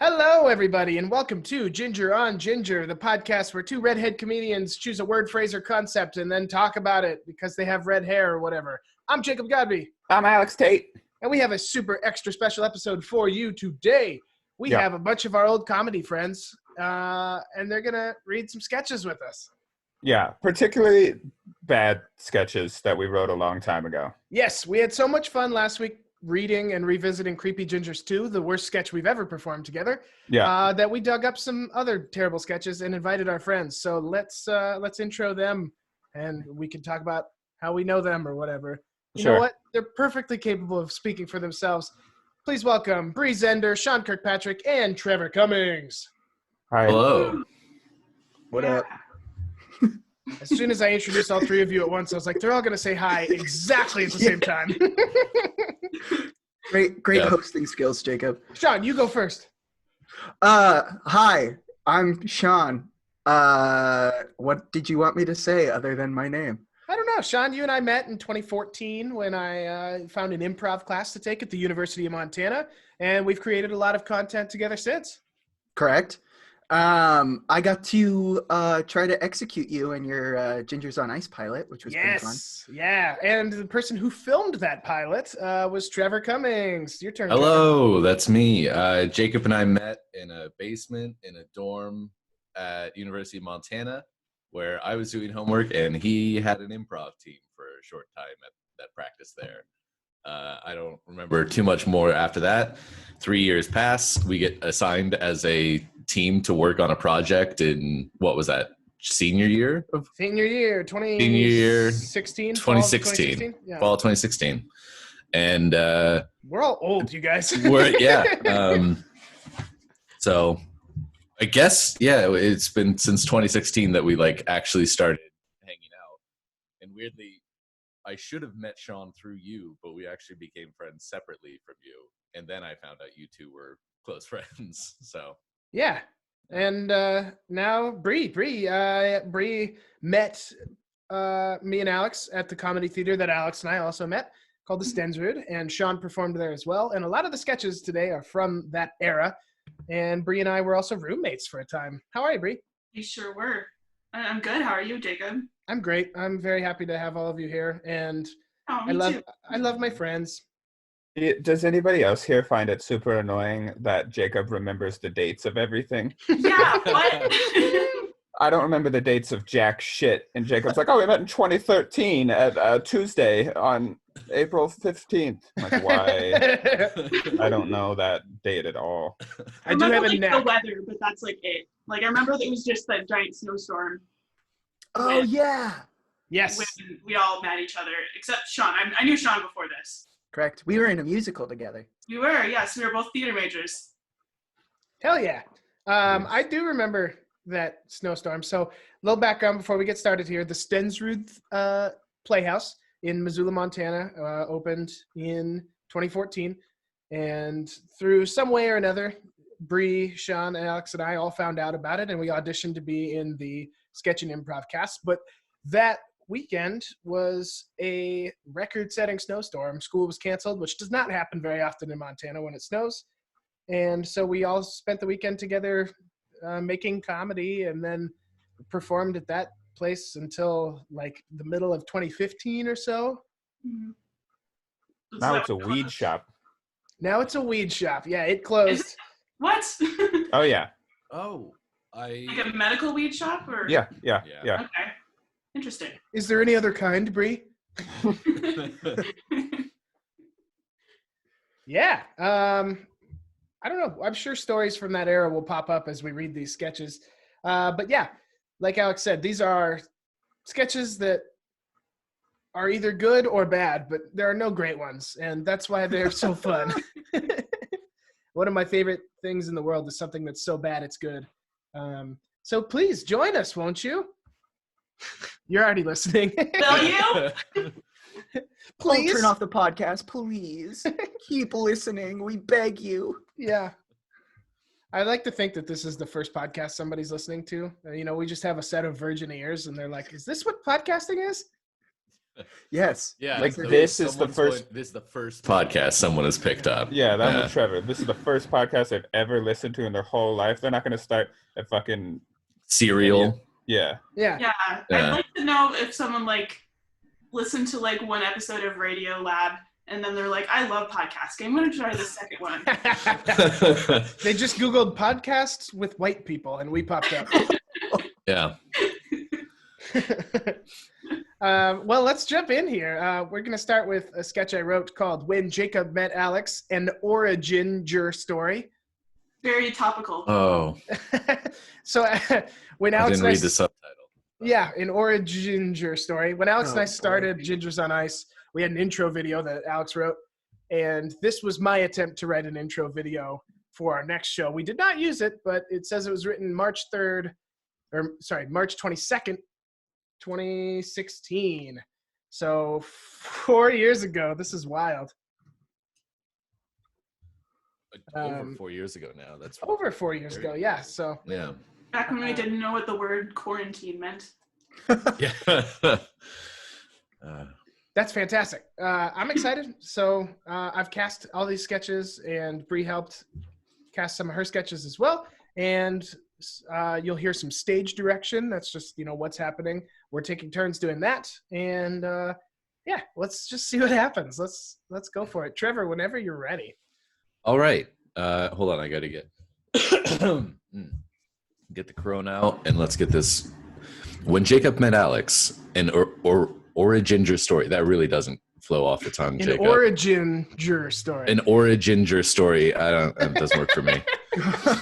Hello, everybody, and welcome to Ginger on Ginger, the podcast where two redhead comedians choose a word, phrase, or concept and then talk about it because they have red hair or whatever. I'm Jacob Godby. I'm Alex Tate. And we have a super extra special episode for you today. We have a bunch of our old comedy friends, and they're going to read some sketches with us. Yeah, particularly bad sketches that we wrote a long time ago. Yes, we had so much fun last week reading and revisiting Creepy Gingers 2, the worst sketch we've ever performed together, that we dug up some other terrible sketches and invited our friends. So let's intro them, and we can talk about how we know them or whatever. You know what? They're perfectly capable of speaking for themselves. Please welcome Bree Zender, Sean Kirkpatrick, and Trevor Cummings. Hi. Hello. What up? As soon as I introduced all three of you at once, I was like, they're all going to say hi exactly at the same time. Great hosting skills, Jacob. Sean, you go first. Hi, I'm Sean. What did you want me to say other than my name? I don't know. Sean, you and I met in 2014 when I found an improv class to take at the University of Montana, and we've created a lot of content together since. Correct. I got to try to execute you in your Gingers on Ice pilot, which was pretty fun. Yeah. And the person who filmed that pilot was Trevor Cummings. Your turn. Hello, Trevor. that's me. Jacob and I met in a basement in a dorm at University of Montana, where I was doing homework, and he had an improv team for a short time at that practice there. I don't remember too much more after that. 3 years pass. We get assigned as a team to work on a project in, what was that, senior year? Senior year, 2016? 2016. Yeah. Fall 2016. And we're all old, you guys. So I guess, it's been since 2016 that we actually started hanging out. And weirdly, I should have met Sean through you, but we actually became friends separately from you. And then I found out you two were close friends. So yeah. And now Bree met me and Alex at the comedy theater that Alex and I also met, called the Stensrud, and Sean performed there as well. And a lot of the sketches today are from that era. And Bree and I were also roommates for a time. How are you, Bree? We sure were. I'm good. How are you, Jacob? I'm great. I'm very happy to have all of you here, and I love my friends. Does anybody else here find it super annoying that Jacob remembers the dates of everything? Yeah, what? I don't remember the dates of jack shit. And Jacob's like, we met in 2013 at Tuesday on April 15th. I'm like, why? I don't know that date at all. I do have the weather, but that's it. I remember that it was just that giant snowstorm. Oh, yeah. Yes. When we all met each other, except Sean. I knew Sean before this. Correct. We were in a musical together. We were, yes. We were both theater majors. Hell yeah. I do remember that snowstorm. So a little background before we get started here. The Stensrud Playhouse in Missoula, Montana, opened in 2014. And through some way or another, Bree, Sean, Alex, and I all found out about it, and we auditioned to be in the sketch and improv cast. But that weekend was a record-setting snowstorm. School was canceled, which does not happen very often in Montana when it snows. And so we all spent the weekend together making comedy, and then performed at that place until the middle of 2015 or so. Mm-hmm. Now it's a weed shop. Now it's a weed shop. Yeah, it closed. What? Oh, yeah. Oh, like a medical weed shop? Or? Yeah. Okay. Interesting. Is there any other kind, Bree? Yeah. I don't know. I'm sure stories from that era will pop up as we read these sketches. But yeah, like Alex said, these are sketches that are either good or bad, but there are no great ones. And that's why they're so fun. One of my favorite things in the world is something that's so bad it's good. So please join us, won't you? You're already listening. Will you? Please turn off the podcast, please. Keep listening. We beg you. Yeah. I like to think that this is the first podcast somebody's listening to. We just have a set of virgin ears, and they're like, is this what podcasting is? Yes. Yeah, Like, so this is the first. This is the first podcast someone has picked up. Yeah, I'm with Trevor. This is the first podcast they've ever listened to in their whole life. They're not going to start a fucking Serial. Yeah. Yeah. I'd like to know if someone like listened to like one episode of Radio Lab and then they're like, I love podcasting. I'm going to try the second one. They just Googled podcasts with white people and we popped up. Yeah. Well, let's jump in here. We're going to start with a sketch I wrote called When Jacob Met Alex, an Origin-ger story. Very topical. Oh. So when Alex I didn't read the subtitle. Yeah, an Origin-ger story. When Alex and I started Gingers on Ice, we had an intro video that Alex wrote, and this was my attempt to write an intro video for our next show. We did not use it, but it says it was written March 22nd, 2016. So 4 years ago. This is wild. Over 4 years ago now. That's over 4 years ago. Yeah. So yeah. Back when we didn't know what the word quarantine meant. Yeah. that's fantastic. I'm excited. So I've cast all these sketches, and Bree helped cast some of her sketches as well. And you'll hear some stage direction. That's just, what's happening. We're taking turns doing that. And yeah, let's just see what happens. Let's go for it. Trevor, whenever you're ready. All right. Hold on. I got to get the Corona out, and let's get this. When Jacob met Alex, an Origin-ger story. That really doesn't flow off the tongue, Jacob. An Origin-ger story. An Origin-ger story. It doesn't work for me.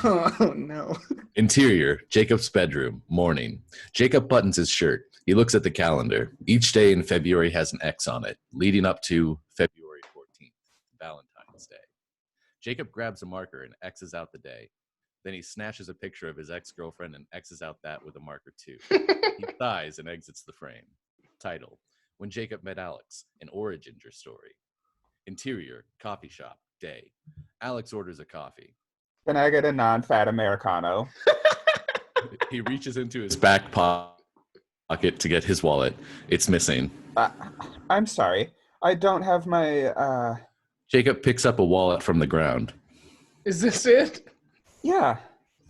Oh, no. Interior, Jacob's bedroom, morning. Jacob buttons his shirt. He looks at the calendar. Each day in February has an X on it, leading up to February 14th, Valentine's Day. Jacob grabs a marker and X's out the day. Then he snatches a picture of his ex-girlfriend and X's out that with a marker too. He sighs and exits the frame. Title, When Jacob Met Alex, an Origin-ger story. Interior, coffee shop, day. Alex orders a coffee. Can I get a non-fat Americano? He reaches into his back pocket to get his wallet. It's missing. I'm sorry. I don't have my, Jacob picks up a wallet from the ground. Is this it? Yeah,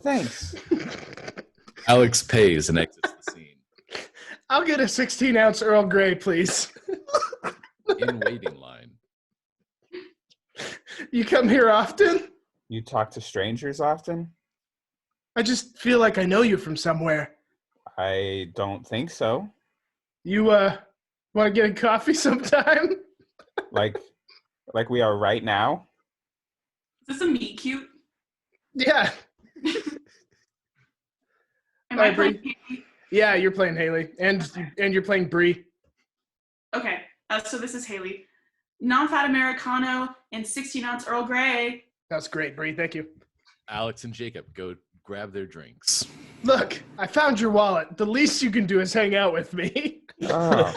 thanks. Alex pays and exits the scene. I'll get a 16-ounce Earl Grey, please. In waiting line. You come here often? You talk to strangers often? I just feel like I know you from somewhere. I don't think so. You, want to get a coffee sometime? Like we are right now? Is this a meet cute? Yeah. Am Hi, I playing Haley? Yeah, you're playing Haley, and you're playing Bree. Okay, so this is Haley. Non-fat Americano and 16-ounce Earl Grey. That's great, Bree. Thank you. Alex and Jacob go grab their drinks. Look, I found your wallet. The least you can do is hang out with me. Oh,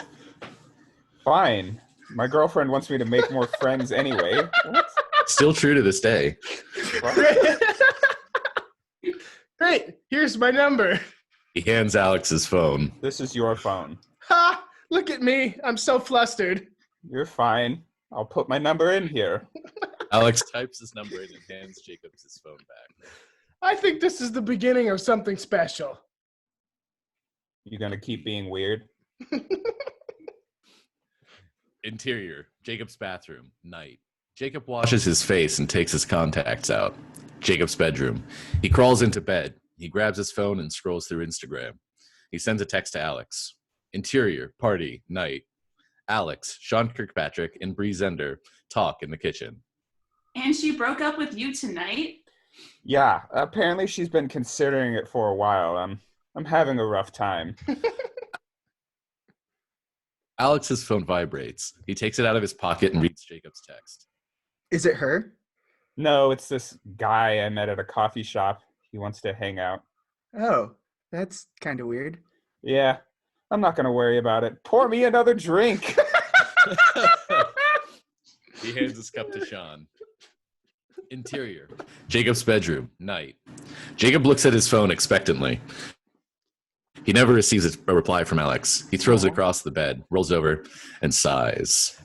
fine. My girlfriend wants me to make more friends anyway. What? Still true to this day. Great. Here's my number. He hands Alex his phone. This is your phone. Ha! Look at me. I'm so flustered. You're fine. I'll put my number in here. Alex types his number in and hands Jacob his phone back. I think this is the beginning of something special. You gonna keep being weird? Interior, Jacob's bathroom, night. Jacob washes his face and takes his contacts out. Jacob's bedroom. He crawls into bed. He grabs his phone and scrolls through Instagram. He sends a text to Alex. Interior, party, night. Alex, Sean Kirkpatrick, and Bree Zender talk in the kitchen. And she broke up with you tonight? Yeah, apparently she's been considering it for a while. I'm having a rough time. Alex's phone vibrates. He takes it out of his pocket and reads Jacob's text. Is it her? No, it's this guy I met at a coffee shop. He wants to hang out. Oh, that's kind of weird. Yeah, I'm not going to worry about it. Pour me another drink. He hands his cup to Sean. Interior, Jacob's bedroom, night. Jacob looks at his phone expectantly. He never receives a reply from Alex. He throws it across the bed, rolls over, and sighs.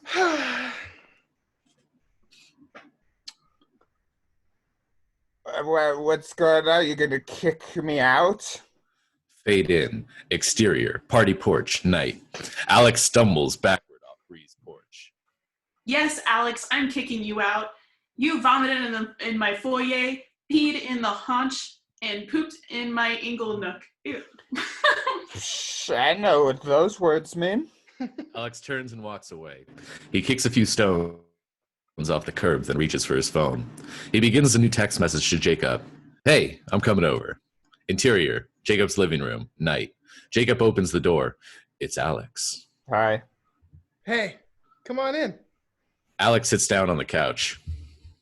What's going on? You gonna kick me out? Fade in. Exterior. Party porch. Night. Alex stumbles backward off Bree's porch. Yes, Alex, I'm kicking you out. You vomited in my foyer, peed in the haunch, and pooped in my ingle nook. Ew. I know what those words mean. Alex turns and walks away. He kicks a few stones off the curb, then reaches for his phone. He begins a new text message to Jacob. Hey, I'm coming over. Interior, Jacob's living room, night. Jacob opens the door. It's Alex. Hi. Hey, come on in. Alex sits down on the couch.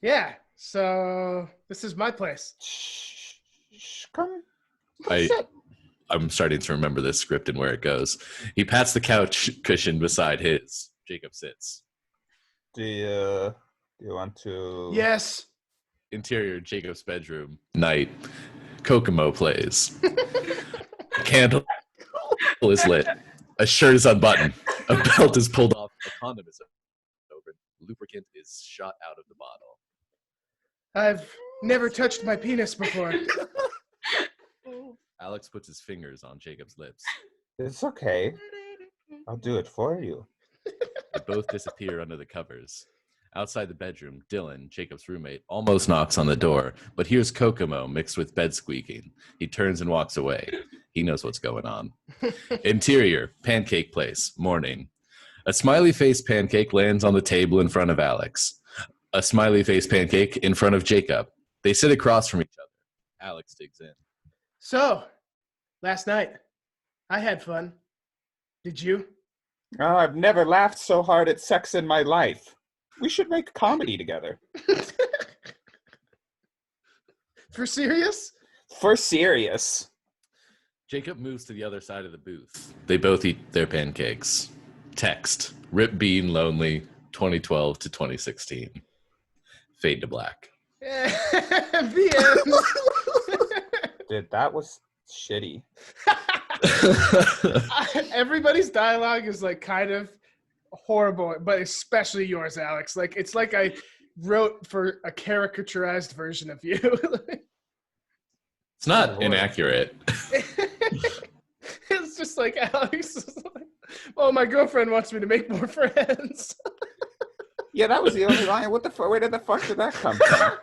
Yeah, so this is my place. Come. I'm starting to remember this script and where it goes. He pats the couch cushion beside his. Jacob sits. Do you want to? Yes. Interior, Jacob's bedroom, night. Kokomo plays. A candle is lit. A shirt is unbuttoned. A belt is pulled off. A condom is open. Lubricant is shot out of the bottle. I've never touched my penis before. Alex puts his fingers on Jacob's lips. It's okay. I'll do it for you. They both disappear under the covers. Outside the bedroom, Dylan, Jacob's roommate, almost knocks on the door, but hears Kokomo mixed with bed squeaking. He turns and walks away. He knows what's going on. Interior, pancake place, morning. A smiley face pancake lands on the table in front of Alex. A smiley face pancake in front of Jacob. They sit across from each other. Alex digs in. So, last night, I had fun. Did you? Oh, I've never laughed so hard at sex in my life. We should make comedy together. For serious? For serious. Jacob moves to the other side of the booth. They both eat their pancakes. Text. Rip Bean Lonely, 2012 to 2016. Fade to black. The end. Dude, that was shitty. Everybody's dialogue is like kind of horrible, but especially yours, Alex. Like it's like I wrote for a caricaturized version of you. It's not inaccurate. It's just like Alex is like, oh, my girlfriend wants me to make more friends. Yeah, that was the only line. What the fuck? Where did the fuck did that come from?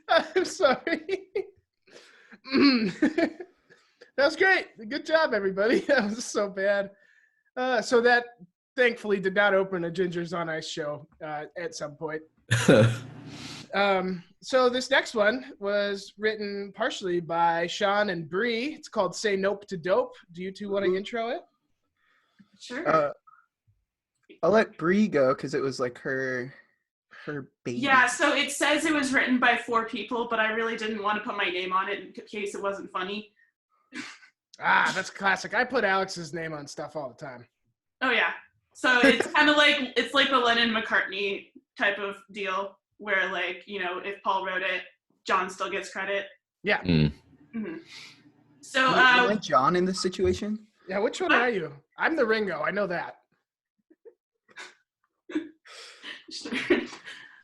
I'm sorry. That was great. Good job, everybody. That was so bad. So that thankfully did not open a Gingers on Ice show at some point. So this next one was written partially by Sean and Bree. It's called Say Nope to Dope. Do you two want to intro it? Sure. I'll let Bree go because it was like her baby. Yeah, so it says it was written by 4 people, but I really didn't want to put my name on it in case it wasn't funny. Ah, that's classic. I put Alex's name on stuff all the time. Oh yeah. So it's kind of like it's like the Lennon-McCartney type of deal where, like, you know, if Paul wrote it, John still gets credit. Yeah. Mm-hmm. So You like John in this situation? Yeah, which one are you? I'm the Ringo. I know that. Sure.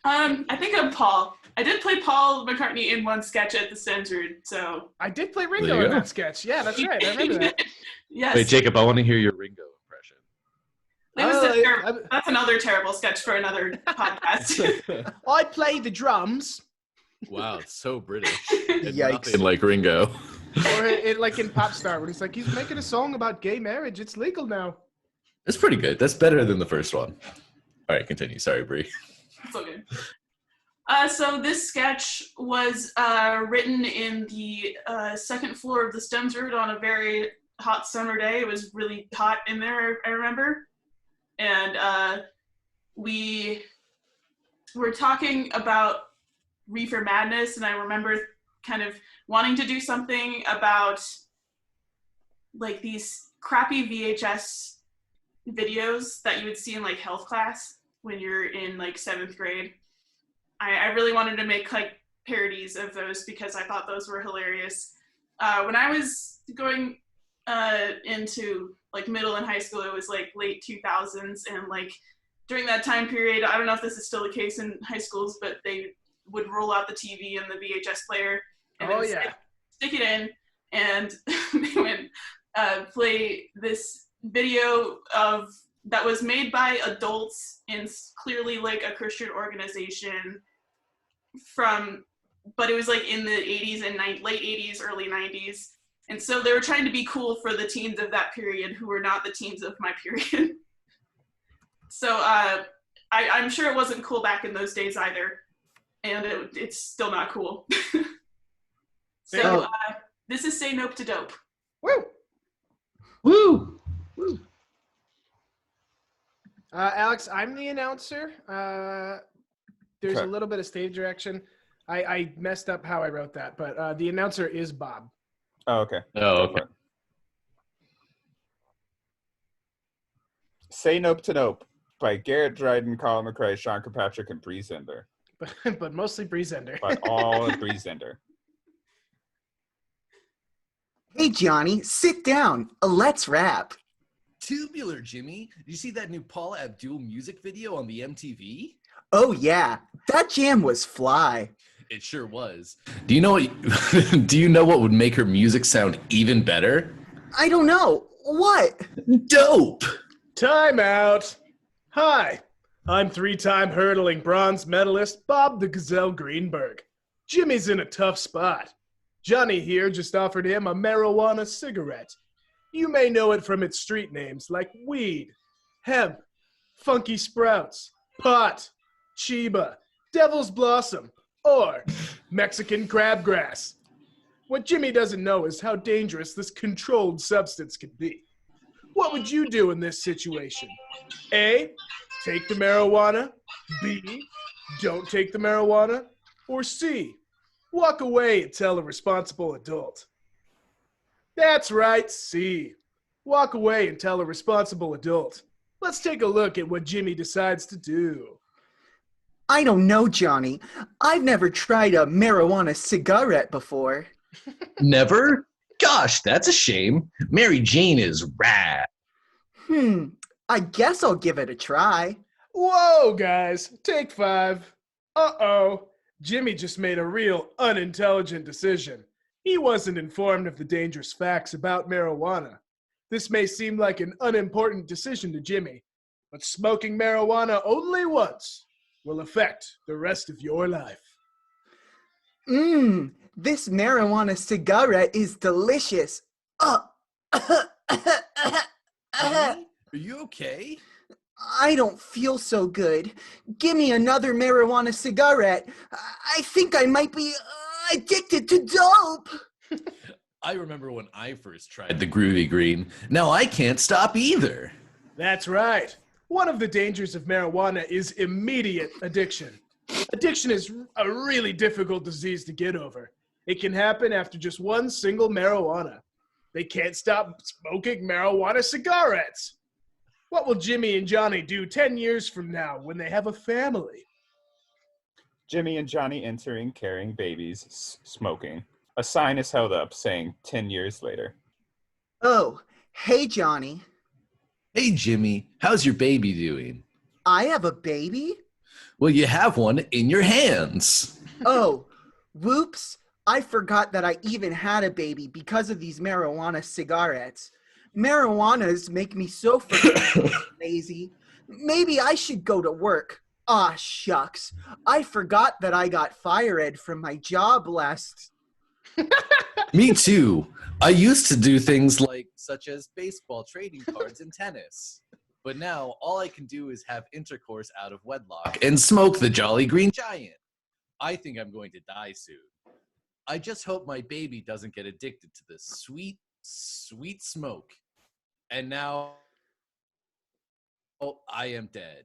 I think I'm Paul. I did play Paul McCartney in one sketch at the Censored, so I did play There Ringo you in go. that sketch. Yeah, that's right. I remember that. Yes. Wait, Jacob, I want to hear your Ringo impression. That's another terrible sketch for another podcast. I play the drums. Wow, it's so British. And Yikes. nothing like Ringo. Or it, like in Popstar, when he's like, he's making a song about gay marriage. It's legal now. That's pretty good. That's better than the first one. All right, continue. Sorry, Bree. It's all good. So this sketch was written in the second floor of the Stenford on a very hot summer day. It was really hot in there, I remember. And we were talking about Reefer Madness, and I remember kind of wanting to do something about like these crappy VHS videos that you would see in like health class when you're in like 7th grade. I really wanted to make like parodies of those because I thought those were hilarious. When I was going into like middle and high school, it was like late 2000s, and like during that time period, I don't know if this is still the case in high schools, but they would roll out the TV and the VHS player and then stick it in, and they would play this video of that was made by adults in clearly like a Christian organization but it was like in the 80s and late 80s, early 90s. And so they were trying to be cool for the teens of that period who were not the teens of my period. So I'm sure it wasn't cool back in those days either. And it's still not cool. So this is Say Nope to Dope. Woo! Woo! Alex, I'm the announcer. There's a little bit of stage direction. I messed up how I wrote that, but the announcer is Bob. Oh, okay. Oh, okay. Say Nope to Nope by Garrett Dryden, Colin McRae, Sean Kirkpatrick, and Bree Zender. But mostly Bree Zender. But all Bree Zender. Hey, Johnny, sit down. Let's rap. Tubular, Jimmy. Did you see that new Paula Abdul music video on the MTV? Oh, yeah. That jam was fly. It sure was. Do you know what would make her music sound even better? I don't know. What? Dope! Time out. Hi, I'm three-time hurdling bronze medalist Bob the Gazelle Greenberg. Jimmy's in a tough spot. Johnny here just offered him a marijuana cigarette. You may know it from its street names like weed, hemp, funky sprouts, pot, chiba, devil's blossom, or Mexican crabgrass. What Jimmy doesn't know is how dangerous this controlled substance can be. What would you do in this situation? A, take the marijuana. B, don't take the marijuana. Or C, walk away and tell a responsible adult. That's right, C. Walk away and tell a responsible adult. Let's take a look at what Jimmy decides to do. I don't know, Johnny. I've never tried a marijuana cigarette before. Never? Gosh, that's a shame. Mary Jane is rad. I guess I'll give it a try. Whoa, guys. Take 5. Uh-oh. Jimmy just made a real unintelligent decision. He wasn't informed of the dangerous facts about marijuana. This may seem like an unimportant decision to Jimmy, but smoking marijuana only once will affect the rest of your life. This marijuana cigarette is delicious. Are you okay? I don't feel so good. Give me another marijuana cigarette. I think I might be addicted to dope. I remember when I first tried the Groovy Green. Now I can't stop either. That's right. One of the dangers of marijuana is immediate addiction. Addiction is a really difficult disease to get over. It can happen after just one single marijuana. They can't stop smoking marijuana cigarettes. What will Jimmy and Johnny do 10 years from now when they have a family? Jimmy and Johnny entering, carrying babies, smoking. A sign is held up saying 10 years later. Oh, hey, Johnny. Hey, Jimmy, how's your baby doing? I have a baby? Well, you have one in your hands. Oh, whoops. I forgot that I even had a baby because of these marijuana cigarettes. Marijuanas make me so freaking lazy. Maybe I should go to work. Ah, shucks. I forgot that I got fired from my job last... Me too. I used to do things such as baseball, trading cards, and tennis. But now all I can do is have intercourse out of wedlock and smoke the Jolly Green Giant. I think I'm going to die soon. I just hope my baby doesn't get addicted to this sweet, sweet smoke. And now, I am dead.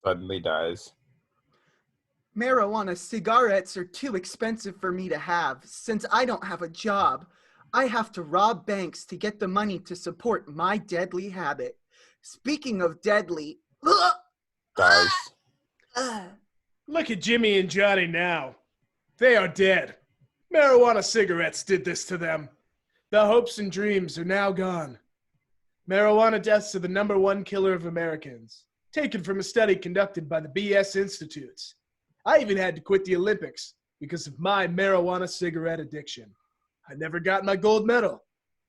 Suddenly dies. Marijuana cigarettes are too expensive for me to have since I don't have a job. I have to rob banks to get the money to support my deadly habit. Speaking of deadly... Dies. Look at Jimmy and Johnny now. They are dead. Marijuana cigarettes did this to them. The hopes and dreams are now gone. Marijuana deaths are the #1 killer of Americans, taken from a study conducted by the BS Institutes. I even had to quit the Olympics because of my marijuana cigarette addiction. I never got my gold medal,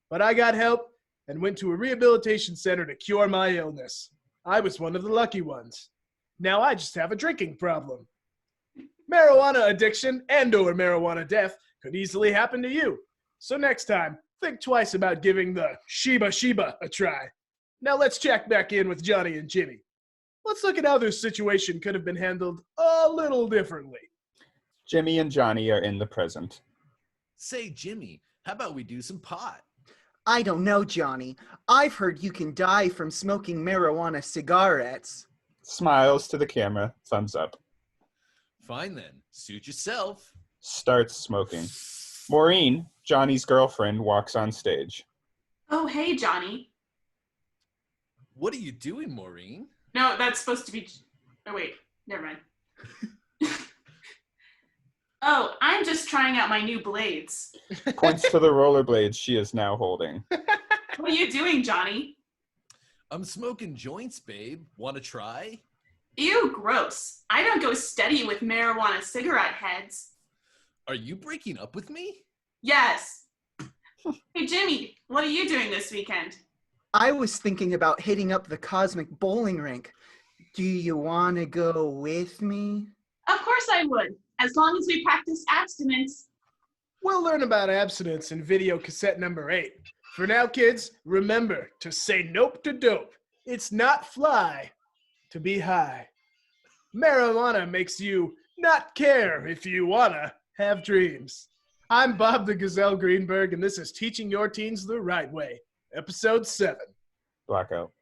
but I got help and went to a rehabilitation center to cure my illness. I was one of the lucky ones. Now I just have a drinking problem. Marijuana addiction and/or marijuana death could easily happen to you. So next time, think twice about giving the Sheba Sheba a try. Now let's check back in with Johnny and Jimmy. Let's look at how this situation could have been handled a little differently. Jimmy and Johnny are in the present. Say, Jimmy, how about we do some pot? I don't know, Johnny. I've heard you can die from smoking marijuana cigarettes. Smiles to the camera, thumbs up. Fine then, suit yourself. Starts smoking. Maureen, Johnny's girlfriend, walks on stage. Oh, hey, Johnny. What are you doing, Maureen? No, that's supposed to be... Oh, wait. Never mind. Oh, I'm just trying out my new blades. Points to the rollerblades she is now holding. What are you doing, Johnny? I'm smoking joints, babe. Want to try? Ew, gross. I don't go steady with marijuana cigarette heads. Are you breaking up with me? Yes. Hey, Jimmy, what are you doing this weekend? I was thinking about hitting up the Cosmic Bowling Rink. Do you want to go with me? Of course I would, as long as we practice abstinence. We'll learn about abstinence in video cassette number 8. For now, kids, remember to say nope to dope. It's not fly to be high. Marijuana makes you not care if you wanna have dreams. I'm Bob the Gazelle Greenberg, and this is Teaching Your Teens the Right Way, episode 7. Blackout.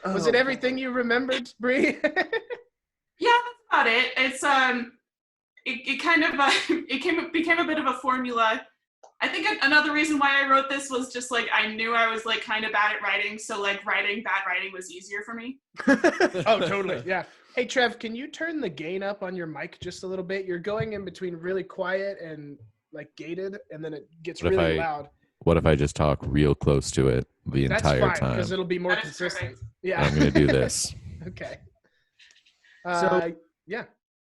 Was it everything you remembered, Bree? Yeah, that's about it. It's it kind of became a bit of a formula. I think another reason why I wrote this was just like I knew I was like kind of bad at writing, so like bad writing was easier for me. Oh, totally. Yeah. Hey, Trev, can you turn the gain up on your mic just a little bit? You're going in between really quiet and like gated, and then it gets really loud. What if I just talk real close to it the entire That's fine, time? because it'll be more That is consistent. perfect. Yeah. I'm going to do this. Okay. Yeah.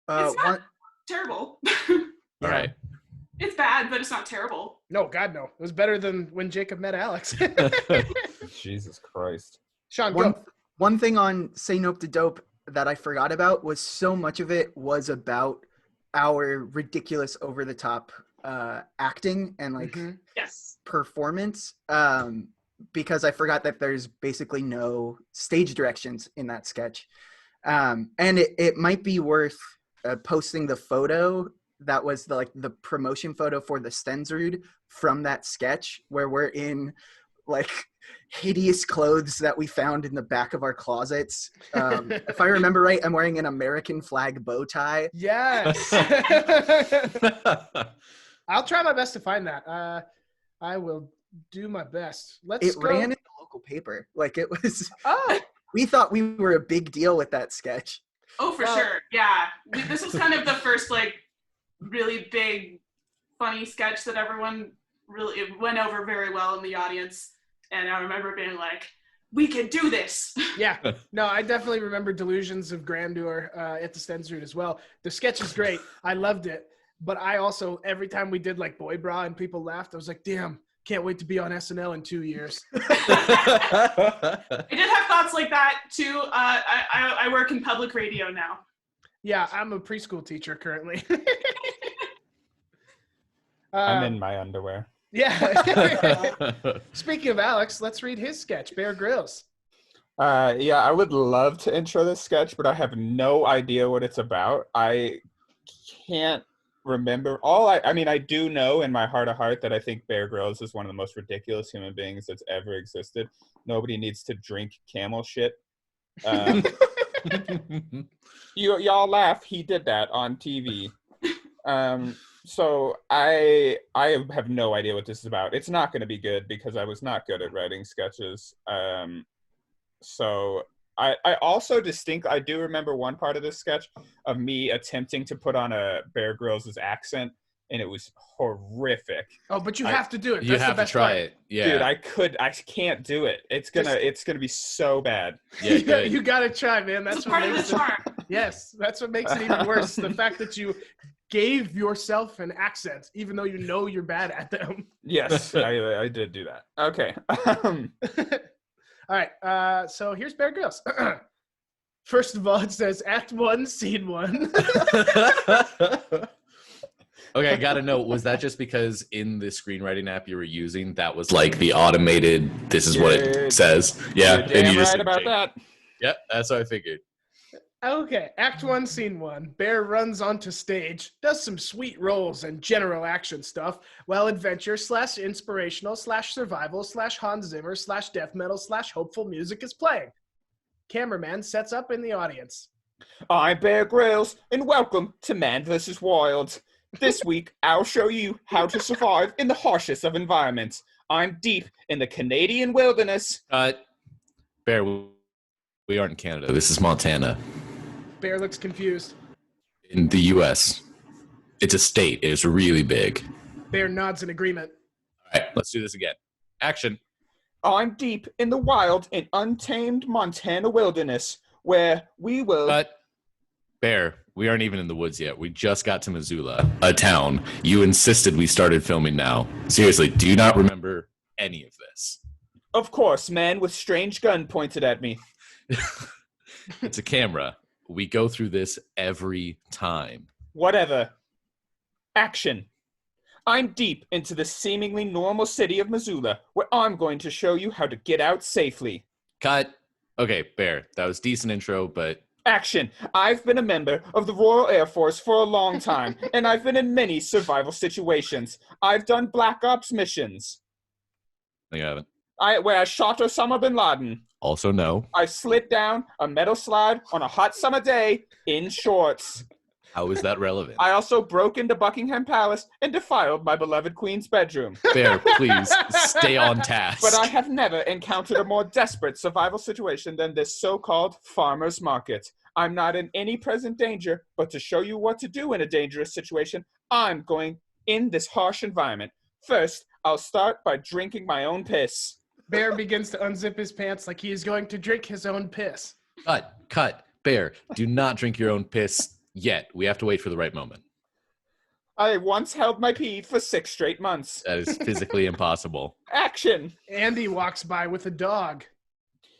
It's not terrible. All right. It's bad, but it's not terrible. No, God, no. It was better than when Jacob met Alex. Jesus Christ. Sean, go. One thing on Say Nope to Dope that I forgot about was so much of it was about our ridiculous over-the-top acting and like Yes. performance, because I forgot that there's basically no stage directions in that sketch. And it might be worth posting the photo that was the promotion photo for the Stensrud from that sketch, where we're in like hideous clothes that we found in the back of our closets. If I remember right, I'm wearing an American flag bow tie. Yes. I'll try my best to find that. I will do my best. Let's go. Ran in the local paper. Like it was. Oh. We thought we were a big deal with that sketch. Oh, for sure. Yeah. This was kind of the first like really big funny sketch that everyone really it went over very well in the audience. And I remember being like, we can do this. Yeah. No, I definitely remember Delusions of Grandeur at the Stensrud as well. The sketch is great. I loved it. But I also, every time we did like Boy Bra and people laughed, I was like, damn, can't wait to be on SNL in 2 years. I did have thoughts like that too. I work in public radio now. Yeah, I'm a preschool teacher currently. I'm in my underwear. Yeah. Speaking of Alex, let's read his sketch, Bear Grylls. Yeah, I would love to intro this sketch, but I have no idea what it's about. I can't remember. I do know in my heart of heart that I think Bear Grylls is one of the most ridiculous human beings that's ever existed. Nobody needs to drink camel shit. Y'all laugh. He did that on TV. So I have no idea what this is about. It's not going to be good because I was not good at writing sketches. So I also I do remember one part of this sketch of me attempting to put on a Bear Grylls' accent, and it was horrific. Oh, but you have to do it. You That's have the to best try part. it. Yeah. Dude, I can't do it. It's gonna be so bad. Yeah, good. You gotta try, man. That's It's a what part of makes the it. charm. Yes, that's what makes it even worse. The fact that you gave yourself an accent, even though you know you're bad at them. Yes, I did do that. Okay. All right. So here's Bear Grylls. First of all, it says Act 1, Scene 1. Okay, I gotta know, was that just because in the screenwriting app you were using, that was like the automated, this is what it says? Yeah, You're damn and you just right about that. Yep, that's what I figured. Okay, Act 1, Scene 1. Bear runs onto stage, does some sweet rolls and general action stuff, while adventure / inspirational / survival / Hans Zimmer / death metal / hopeful music is playing. Cameraman sets up in the audience. I'm Bear Grylls, and welcome to Man vs. Wild. This week, I'll show you how to survive in the harshest of environments. I'm deep in the Canadian wilderness. Bear, we aren't in Canada. This is Montana. Bear looks confused. In the U.S. It's a state. It's really big. Bear nods in agreement. All right, let's do this again. Action. I'm deep in the wild and untamed Montana wilderness, where we will... But, Bear, we aren't even in the woods yet. We just got to Missoula, a town. You insisted we started filming now. Seriously, do you not remember any of this? Of course, man with strange gun pointed at me. It's a camera. We go through this every time. Whatever. Action. I'm deep into the seemingly normal city of Missoula, where I'm going to show you how to get out safely. Cut. Okay, Bear, that was decent intro, but... Action. I've been a member of the Royal Air Force for a long time, and I've been in many survival situations. I've done Black Ops missions. No, you haven't. Where I shot Osama bin Laden. Also, no. I slid down a metal slide on a hot summer day in shorts. How is that relevant? I also broke into Buckingham Palace and defiled my beloved Queen's bedroom. Bear, please, stay on task. But I have never encountered a more desperate survival situation than this so-called farmer's market. I'm not in any present danger, but to show you what to do in a dangerous situation, I'm going in this harsh environment. First, I'll start by drinking my own piss. Bear begins to unzip his pants like he is going to drink his own piss. Cut. Bear, do not drink your own piss yet. We have to wait for the right moment. I once held my pee for 6 straight months. That is physically impossible. Action! Andy walks by with a dog.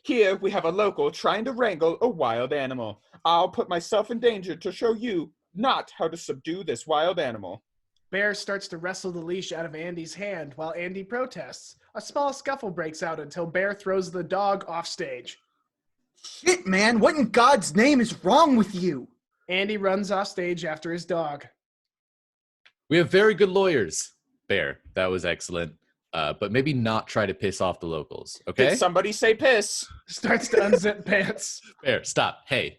Here we have a local trying to wrangle a wild animal. I'll put myself in danger to show you not how to subdue this wild animal. Bear starts to wrestle the leash out of Andy's hand while Andy protests. A small scuffle breaks out until Bear throws the dog off stage. Shit, man, what in God's name is wrong with you? Andy runs off stage after his dog. We have very good lawyers. Bear, that was excellent. But maybe not try to piss off the locals, okay? Did somebody say piss? Starts to unzip pants. Bear, stop. Hey.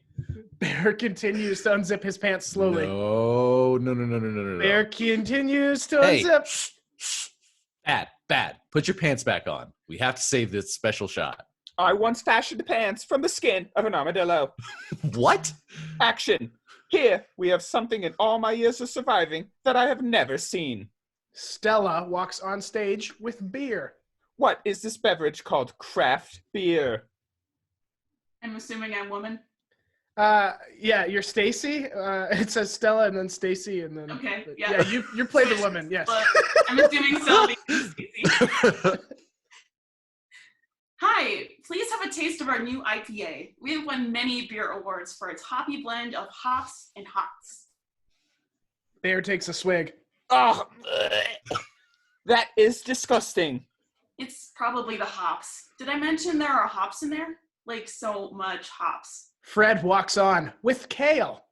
Bear continues to unzip his pants slowly. No. Bear continues to Hey. unzip. Bad. Put your pants back on. We have to save this special shot. I once fashioned pants from the skin of an armadillo. What? Action. Here we have something in all my years of surviving that I have never seen. Stella walks on stage with beer. What is this beverage called craft beer? I'm assuming I'm woman. Yeah, you're Stacy. It says Stella and then Stacy and then. Okay, yeah. Yeah, you play the woman. Yes. But I'm assuming Sylvie is Stacey. Hi, please have a taste of our new IPA. We have won many beer awards for its hoppy blend of hops and hops. Bear takes a swig. Oh, that is disgusting. It's probably the hops. Did I mention there are hops in there? Like so much hops. Fred walks on with kale.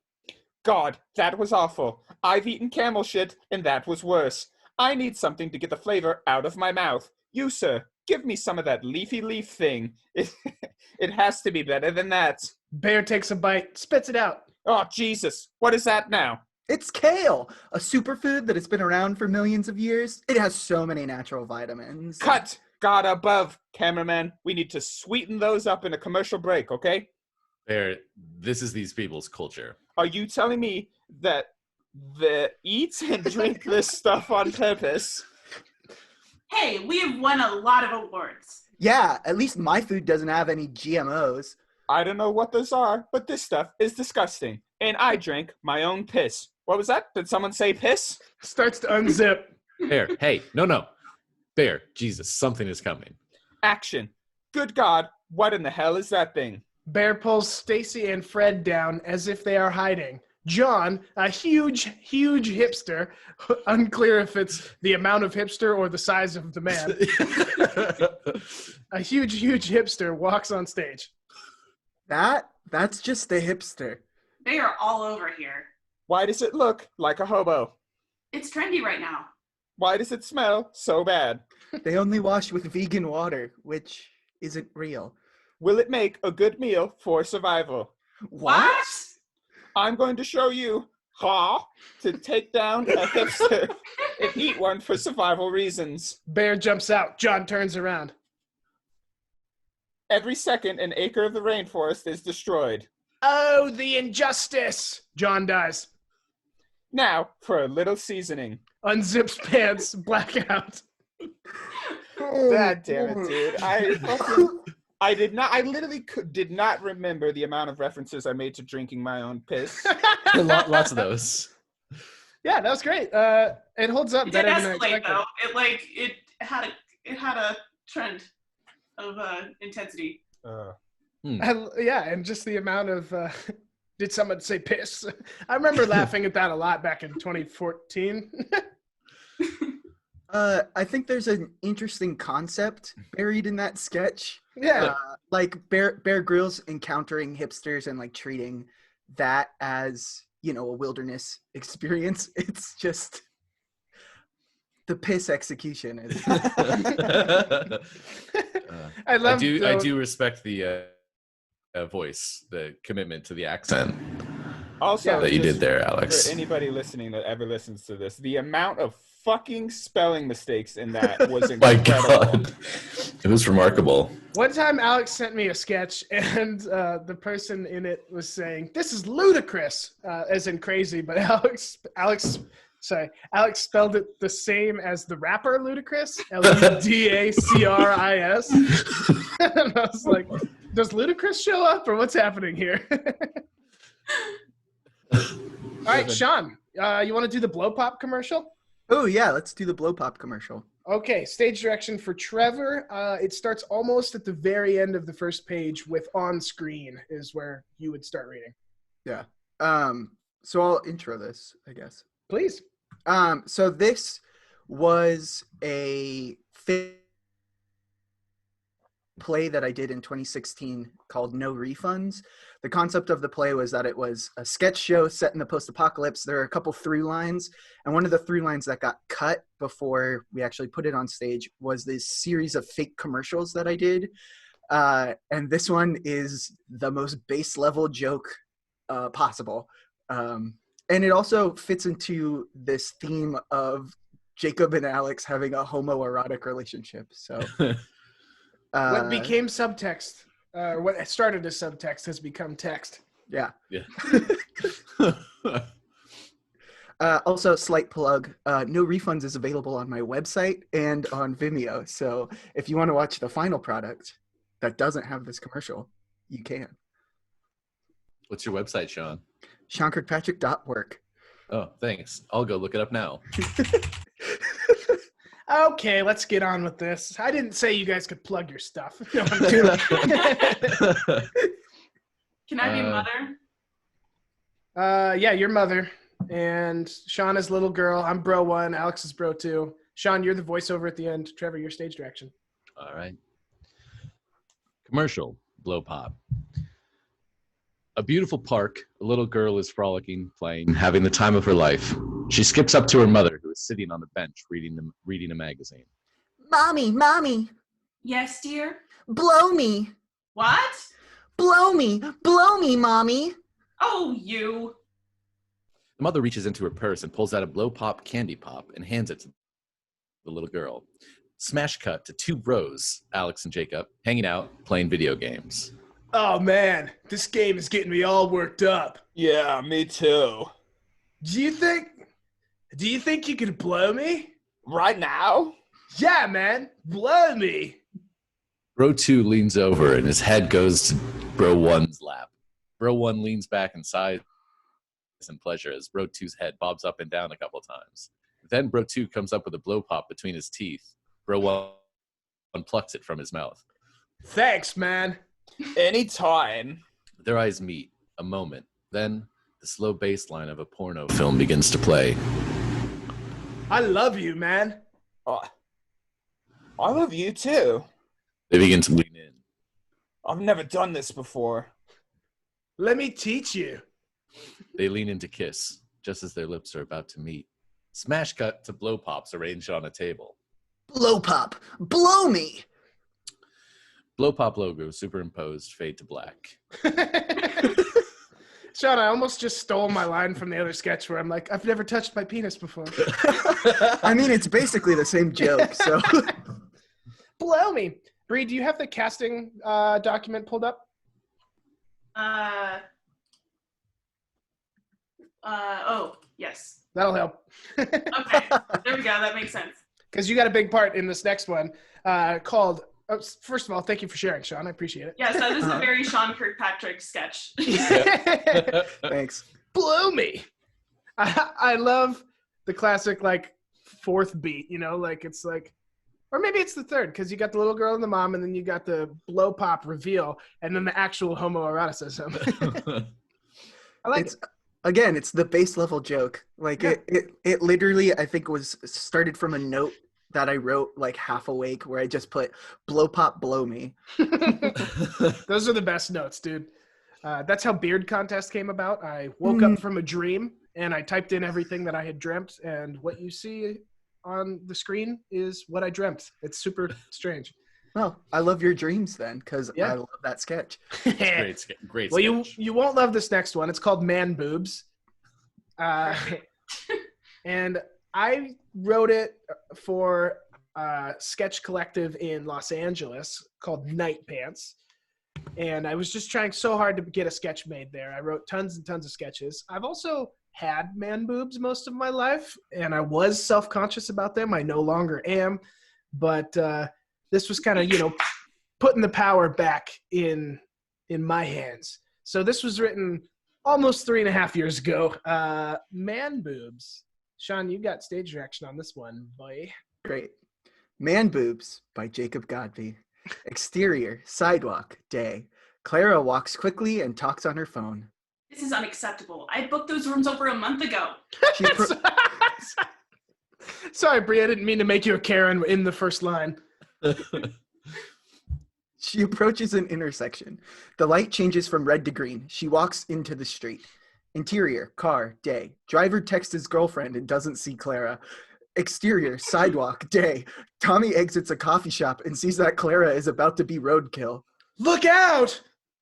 God, that was awful. I've eaten camel shit, and that was worse. I need something to get the flavor out of my mouth. You, sir, give me some of that leafy leaf thing. It has to be better than that. Bear takes a bite, spits it out. Oh, Jesus. What is that now? It's kale, a superfood that has been around for millions of years. It has so many natural vitamins. Cut! God above, cameraman. We need to sweeten those up in a commercial break, okay? This is these people's culture. Are you telling me that they eat and drink this stuff on purpose? Hey, we have won a lot of awards. Yeah, at least my food doesn't have any GMOs. I don't know what those are, but this stuff is disgusting. And I drank my own piss. What was that? Did someone say piss? Starts to unzip. Bear, hey, no. Bear, Jesus, something is coming. Action. Good God, what in the hell is that thing? Bear pulls Stacy and Fred down as if they are hiding. John, a huge hipster, unclear if it's the amount of hipster or the size of the man. A huge hipster walks on stage. That's just the hipster. They are all over here. Why does it look like a hobo? It's trendy right now. Why does it smell so bad? They only wash with vegan water, which isn't real. Will it make a good meal for survival? What? I'm going to show you how to take down a hipster and eat one for survival reasons. Bear jumps out. John turns around. Every second, an acre of the rainforest is destroyed. Oh, the injustice! John dies. Now, for a little seasoning. Unzips pants, blackout. God damn it, dude. I literally did not remember the amount of references I made to drinking my own piss. Lots of those. Yeah, that was great. It holds up It did better than I escalate expected. though. It had a trend of intensity. Yeah, and just the amount of did someone say piss? I remember laughing at that a lot back in 2014. I think there's an interesting concept buried in that sketch. Yeah. Like Bear Grylls encountering hipsters and like treating that as, you know, a wilderness experience. It's just the piss execution. I do respect the voice, the commitment to the accent Also, that you just did there, Alex. For anybody listening that ever listens to this, the amount of fucking spelling mistakes in that was My incredible. God, it was remarkable. One time Alex sent me a sketch and the person in it was saying, "This is ludicrous," as in crazy, but Alex spelled it the same as the rapper Ludacris, Ludacris. And I was like, does Ludacris show up or what's happening here? All right, Sean, you want to do the Blo-Pop commercial? Oh yeah, let's do the Blo-Pop commercial. Okay, stage direction for Trevor. It starts almost at the very end of the first page with on screen is where you would start reading. Yeah. So I'll intro this, I guess. Please. So this was a play that I did in 2016 called No Refunds. The concept of the play was that it was a sketch show set in the post-apocalypse. There are a couple through lines, and one of the through lines that got cut before we actually put it on stage was this series of fake commercials that I did. And this one is the most base level joke possible. And it also fits into this theme of Jacob and Alex having a homoerotic relationship. So what became subtext, or what started as subtext has become text. Yeah. Yeah. Also, slight plug, No Refunds is available on my website and on Vimeo. So if you want to watch the final product that doesn't have this commercial, you can. What's your website, Sean? SeanKirkpatrick.work. Oh, thanks. I'll go look it up now. Okay, let's get on with this. I didn't say you guys could plug your stuff. No, I'm kidding. Can I be mother? Yeah, your mother. And Sean is little girl. I'm bro 1. Alex is bro 2. Sean, you're the voiceover at the end. Trevor, your stage direction. All right. Commercial, Blo-Pop. A beautiful park. A little girl is frolicking, playing, having the time of her life. She skips up to her mother, who is sitting on the bench reading a magazine. Mommy, Yes, dear. blow me. What? Blow me, mommy. Oh, you. The mother reaches into her purse and pulls out a Blo-Pop candy pop and hands it to the little girl. Smash cut to 2 bros, Alex and Jacob, hanging out, playing video games. Oh man, this game is getting me all worked up. Yeah, me too. Do you think you could blow me? Right now? Yeah, man, blow me. Bro 2 leans over and his head goes to Bro 1's lap. Bro 1 leans back in sighs in pleasure as Bro 2's head bobs up and down a couple times. Then Bro 2 comes up with a blow pop between his teeth. Bro 1 plucks it from his mouth. Thanks, man. Anytime. Their eyes meet. A moment. Then the slow bass line of a porno film begins to play. I love you, man. Oh, I love you too. They begin to lean in. I've never done this before. Let me teach you. They lean in to kiss, just as their lips are about to meet. Smash cut to blow pops arranged on a table. Blow pop, blow me. Blow pop logo superimposed, fade to black. Sean, I almost just stole my line from the other sketch where I'm like, I've never touched my penis before. I mean, it's basically the same joke, so. Blow me. Bree, do you have the casting document pulled up? Oh, yes. That'll help. Okay, there we go. That makes sense. Because you got a big part in this next one called, first of all, thank you for sharing, Sean. I appreciate it. Yes, that is a very Sean Kirkpatrick sketch. Thanks. Blow me. I love the classic, like, fourth beat, you know, like it's like, or maybe it's the third, because you got the little girl and the mom, and then you got the blow pop reveal, and then the actual homoeroticism. I like it. Again, it's the base level joke. Like it literally, I think, was started from a note that I wrote like half awake where I just put blow pop, blow me. Those are the best notes, dude. That's how Beard Contest came about. I woke up from a dream and I typed in everything that I had dreamt, and what you see on the screen is what I dreamt. It's super strange. Well, I love your dreams then, because I love that sketch. Great sketch. Well, you won't love this next one. It's called Man Boobs. And I wrote it for a sketch collective in Los Angeles called Night Pants. And I was just trying so hard to get a sketch made there. I wrote tons and tons of sketches. I've also had man boobs most of my life, and I was self-conscious about them. I no longer am. But this was kind of, putting the power back in my hands. So this was written almost 3.5 years ago. Man Boobs. Sean, you got stage direction on this one, boy. Great. Man Boobs by Jacob Godby. Exterior, sidewalk, day. Clara walks quickly and talks on her phone. This is unacceptable. I booked those rooms over a month ago. Sorry, Brie, I didn't mean to make you a Karen in the first line. She approaches an intersection. The light changes from red to green. She walks into the street. Interior, car, day. Driver texts his girlfriend and doesn't see Clara. Exterior, sidewalk, day. Tommy exits a coffee shop and sees that Clara is about to be roadkill. Look out!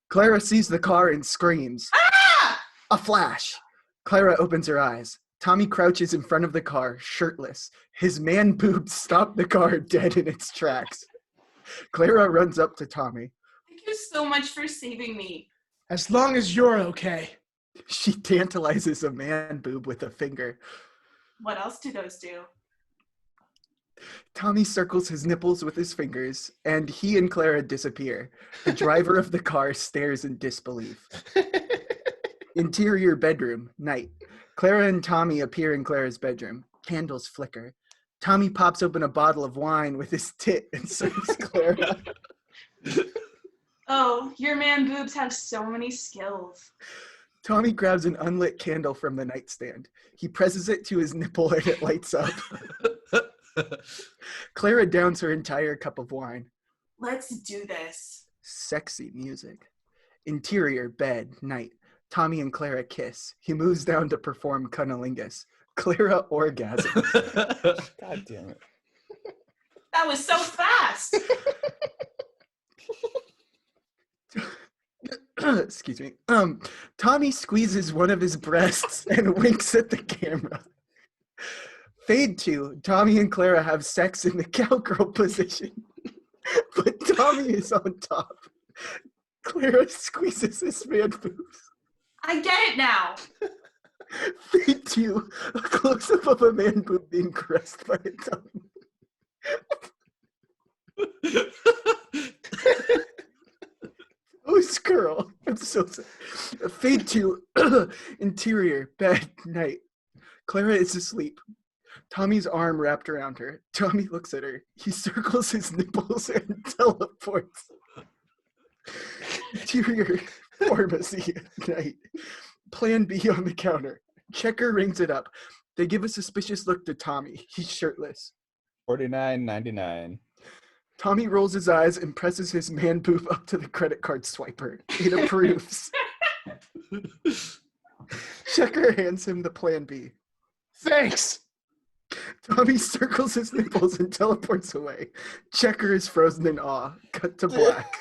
Clara sees the car and screams. Ah! A flash. Clara opens her eyes. Tommy crouches in front of the car, shirtless. His man boobs stop the car dead in its tracks. Clara runs up to Tommy. Thank you so much for saving me. As long as you're okay. She tantalizes a man boob with a finger. What else do those do? Tommy circles his nipples with his fingers, and he and Clara disappear. The driver of the car stares in disbelief. Interior bedroom, night. Clara and Tommy appear in Clara's bedroom. Candles flicker. Tommy pops open a bottle of wine with his tit and serves Clara. Oh, your man boobs have so many skills. Tommy grabs an unlit candle from the nightstand. He presses it to his nipple and it lights up. Clara downs her entire cup of wine. Let's do this. Sexy music. Interior, bed, night. Tommy and Clara kiss. He moves down to perform cunnilingus. Clara orgasms. God damn it. That was so fast. Excuse me. Tommy squeezes one of his breasts and winks at the camera. Fade to, Tommy and Clara have sex in the cowgirl position. But Tommy is on top. Clara squeezes his man boobs. I get it now. Fade to a close-up of a man boob being caressed by a tongue. Oh, girl. I'm so sorry. Fade to interior, bed, night. Clara is asleep. Tommy's arm wrapped around her. Tommy looks at her. He circles his nipples and teleports. Interior, pharmacy, night. Plan B on the counter. Checker rings it up. They give a suspicious look to Tommy. He's shirtless. $49.99. Tommy rolls his eyes and presses his man boob up to the credit card swiper. It approves. Checker hands him the plan B. Thanks. Tommy circles his nipples and teleports away. Checker is frozen in awe. Cut to black.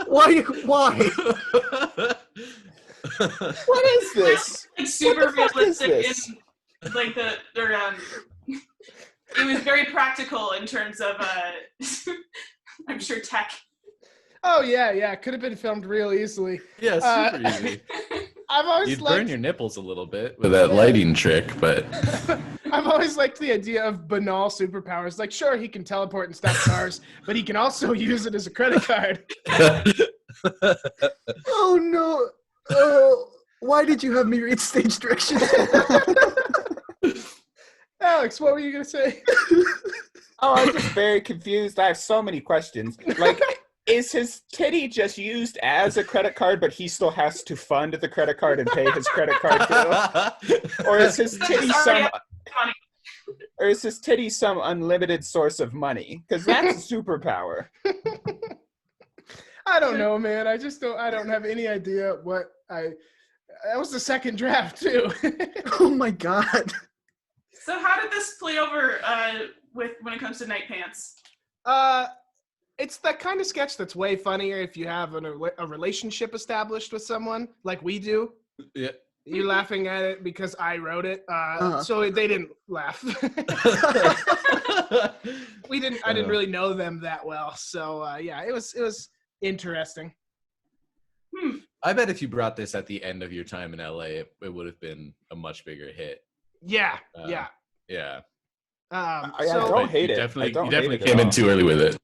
Why? What is this? Like super What the fuck is realistic this? in like it was very practical in terms of I'm sure tech. Oh yeah. Could have been filmed real easily. Yeah, super easy. I've always You'd liked, burn your nipples a little bit with that lighting trick, but I've always liked the idea of banal superpowers. Like, sure, he can teleport and stop cars, but he can also use it as a credit card. Oh no! Why did you have me read stage directions? Alex, what were you gonna say? Oh, I'm just very confused. I have so many questions. Like, is his titty just used as a credit card, but he still has to fund the credit card and pay his credit card bill? Or is his titty some unlimited source of money? Because that's a superpower. I don't know, man. I don't have any idea what that was the second draft too. Oh my god. So how did this play over when it comes to night pants? It's that kind of sketch that's way funnier if you have a relationship established with someone like we do. yeah. You're laughing at it because I wrote it, so they didn't laugh. I didn't really know them that well, so yeah, it was interesting. I bet if you brought this at the end of your time in LA, it would have been a much bigger hit. Yeah. Yeah. I So don't hate you it. definitely, I don't you hate definitely it at came in all. too early with it.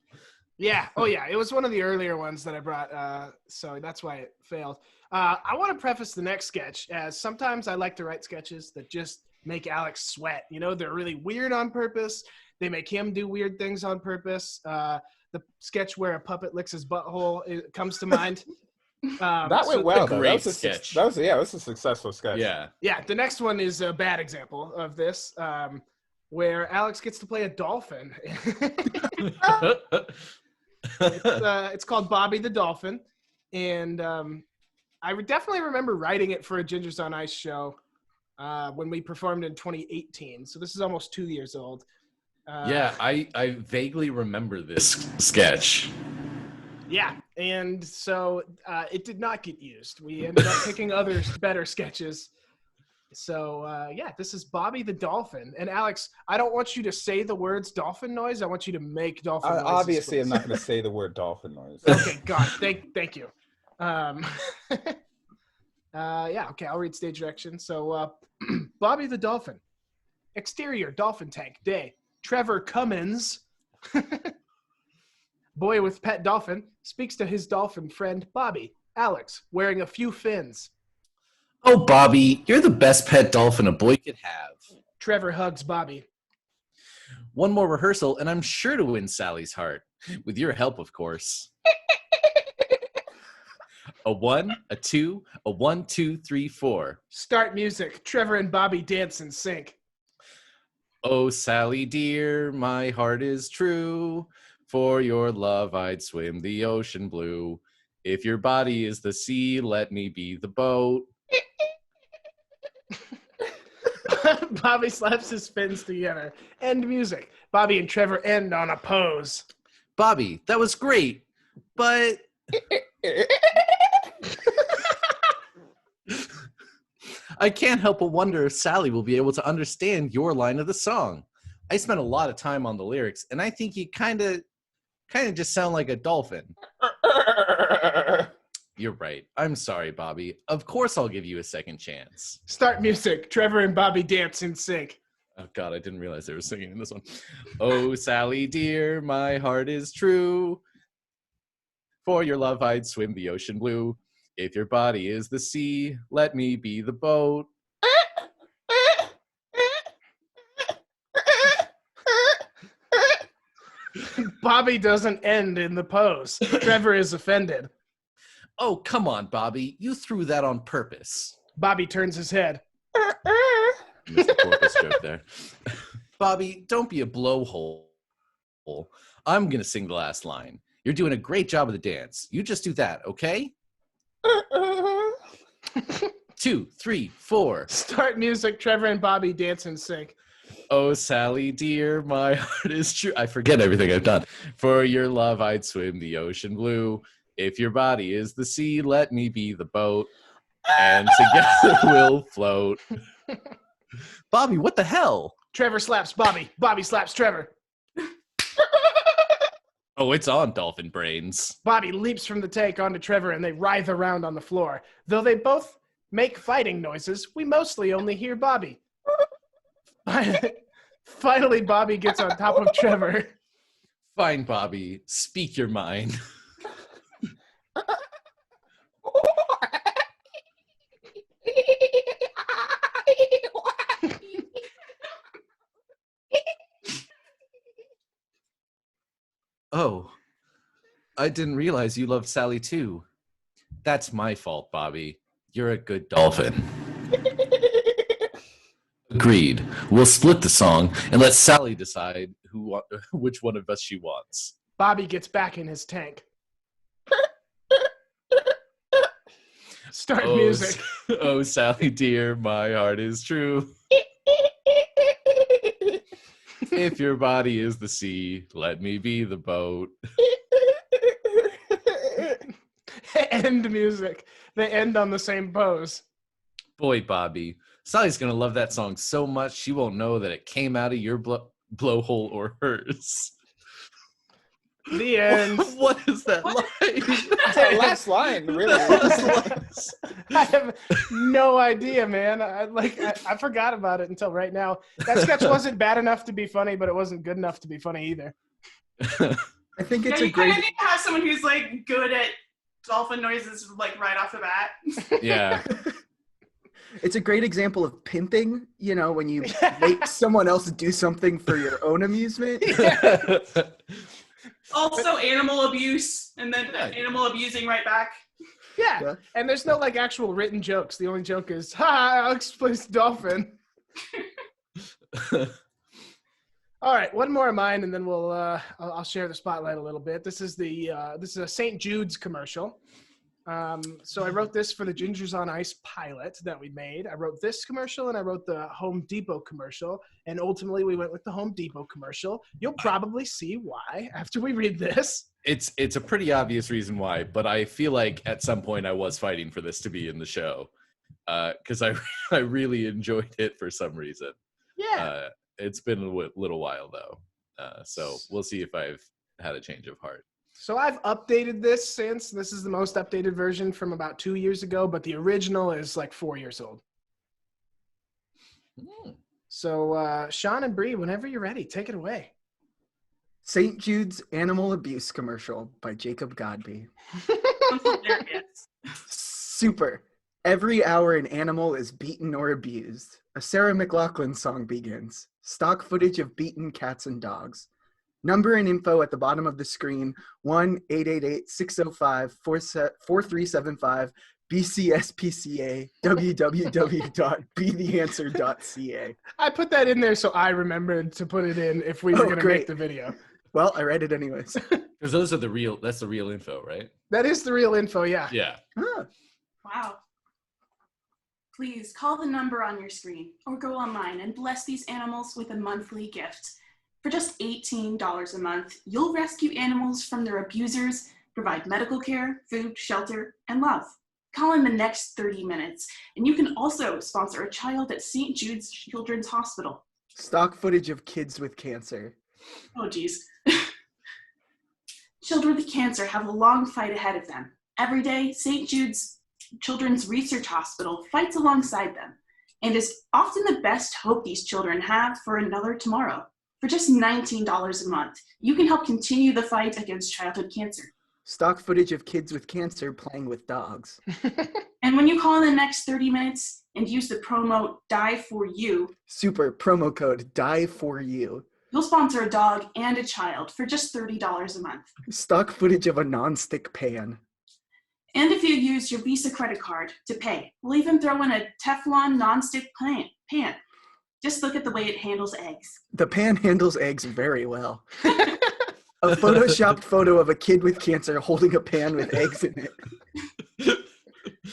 yeah, oh yeah, it was one of the earlier ones that I brought, so that's why it failed. I want to preface the next sketch as sometimes I like to write sketches that just make Alex sweat. You know, they're really weird on purpose. They make him do weird things on purpose. The sketch where a puppet licks his butthole comes to mind. That went well, though. great That was sketch. That was a successful sketch. Yeah. Yeah, the next one is a bad example of this, where Alex gets to play a dolphin. It's called Bobby the Dolphin, and I would definitely remember writing it for a Gingers on Ice show when we performed in 2018. So this is almost 2 years old. Yeah, I vaguely remember this sketch. Yeah, and so it did not get used. We ended up picking other better sketches. So yeah, this is Bobby the Dolphin. And Alex, I don't want you to say the words dolphin noise. I want you to make dolphin noises. Obviously, I'm please. not going to say the word dolphin noise. Okay, God, thank you. Yeah, okay, I'll read stage direction. So Bobby the Dolphin. Exterior, dolphin tank, day. Trevor Cummins, boy with pet dolphin, speaks to his dolphin friend, Bobby. Alex, wearing a few fins. Oh, Bobby, you're the best pet dolphin a boy could have. Trevor hugs Bobby. One more rehearsal, and I'm sure to win Sally's heart. With your help, of course. A 1, a 2, a 1, 2, 3, 4. Start music. Trevor and Bobby dance in sync. Oh, Sally dear, my heart is true. For your love, I'd swim the ocean blue. If your body is the sea, let me be the boat. Bobby slaps his fins together. End music. Bobby and Trevor end on a pose. Bobby, that was great, but I can't help but wonder if Sally will be able to understand your line of the song. I spent a lot of time on the lyrics, and I think you kind of just sound like a dolphin. You're right. I'm sorry, Bobby. Of course I'll give you a second chance. Start music. Trevor and Bobby dance in sync. Oh, God, I didn't realize they were singing in this one. Oh, Sally dear, my heart is true. For your love I'd swim the ocean blue. If your body is the sea, let me be the boat. Bobby doesn't end in the pose. Trevor is offended. Oh, come on, Bobby. You threw that on purpose. Bobby turns his head. Missed the porpoise joke there. Bobby, don't be a blowhole. I'm going to sing the last line. You're doing a great job of the dance. You just do that, okay? 2, 3, 4. Start music. Trevor and Bobby dance in sync. Oh, Sally, dear, my heart is true. I forget everything I've done. For your love, I'd swim the ocean blue. If your body is the sea, let me be the boat. And together we'll float. Bobby, what the hell? Trevor slaps Bobby. Bobby slaps Trevor. Oh, it's on, Dolphin Brains. Bobby leaps from the tank onto Trevor and they writhe around on the floor. Though they both make fighting noises, we mostly only hear Bobby. Finally, Bobby gets on top of Trevor. Fine, Bobby. Speak your mind. Oh, I didn't realize you loved Sally too. That's my fault, Bobby. You're a good dolphin. Agreed. We'll split the song and let Sally decide which one of us she wants. Bobby gets back in his tank. Start music. Oh, Sally dear, my heart is true. If your body is the sea, let me be the boat. End music. They end on the same pose. Boy, Bobby, Sally's going to love that song so much she won't know that it came out of your blowhole or hers. The end. What is that line? That's our last line, really. I have no idea, man. I forgot about it until right now. That sketch wasn't bad enough to be funny, but it wasn't good enough to be funny either. I think it's Yeah, a you kind great. of need to have someone who's like good at dolphin noises, like right off the bat. Yeah. It's a great example of pimping, you know, when you make someone else do something for your own amusement. Also, animal abuse, and then animal abusing right back. Yeah, and there's no like actual written jokes. The only joke is, "Ha, Alex plays dolphin." All right, one more of mine, and then I'll share the spotlight a little bit. This is a St. Jude's commercial. So I wrote this for the Gingers on Ice pilot that we made. I wrote this commercial and I wrote the Home Depot commercial, and ultimately we went with the Home Depot commercial. You'll probably see why after we read this. It's a pretty obvious reason why, but I feel like at some point I was fighting for this to be in the show because I really enjoyed it for some reason. Yeah. It's been a little while though, so we'll see if I've had a change of heart. So I've updated this since. This is the most updated version from about 2 years ago, but the original is like 4 years old. So Sean and Bree, whenever you're ready, take it away. St. Jude's Animal Abuse commercial by Jacob Godby. Super. Every hour an animal is beaten or abused. A Sarah McLachlan song begins. Stock footage of beaten cats and dogs. Number and info at the bottom of the screen, 1-888-605-4375, BCSPCA, www.betheanswer.ca. I put that in there so I remembered to put it in if we were going to make the video. Well, I read it anyways. Because that's the real info, right? That is the real info, yeah. Yeah. Huh. Wow. Please call the number on your screen or go online and bless these animals with a monthly gift. For just $18 a month, you'll rescue animals from their abusers, provide medical care, food, shelter, and love. Call in the next 30 minutes, and you can also sponsor a child at St. Jude's Children's Hospital. Stock footage of kids with cancer. Oh, geez. Children with cancer have a long fight ahead of them. Every day, St. Jude's Children's Research Hospital fights alongside them and is often the best hope these children have for another tomorrow. For just $19 a month, you can help continue the fight against childhood cancer. Stock footage of kids with cancer playing with dogs. And when you call in the next 30 minutes and use the promo DIE4U, Super promo code DIE4U. you'll sponsor a dog and a child for just $30 a month. Stock footage of a non-stick pan. And if you use your Visa credit card to pay, we'll even throw in a Teflon non-stick pan. Just look at the way it handles eggs. The pan handles eggs very well. A photoshopped photo of a kid with cancer holding a pan with eggs in it.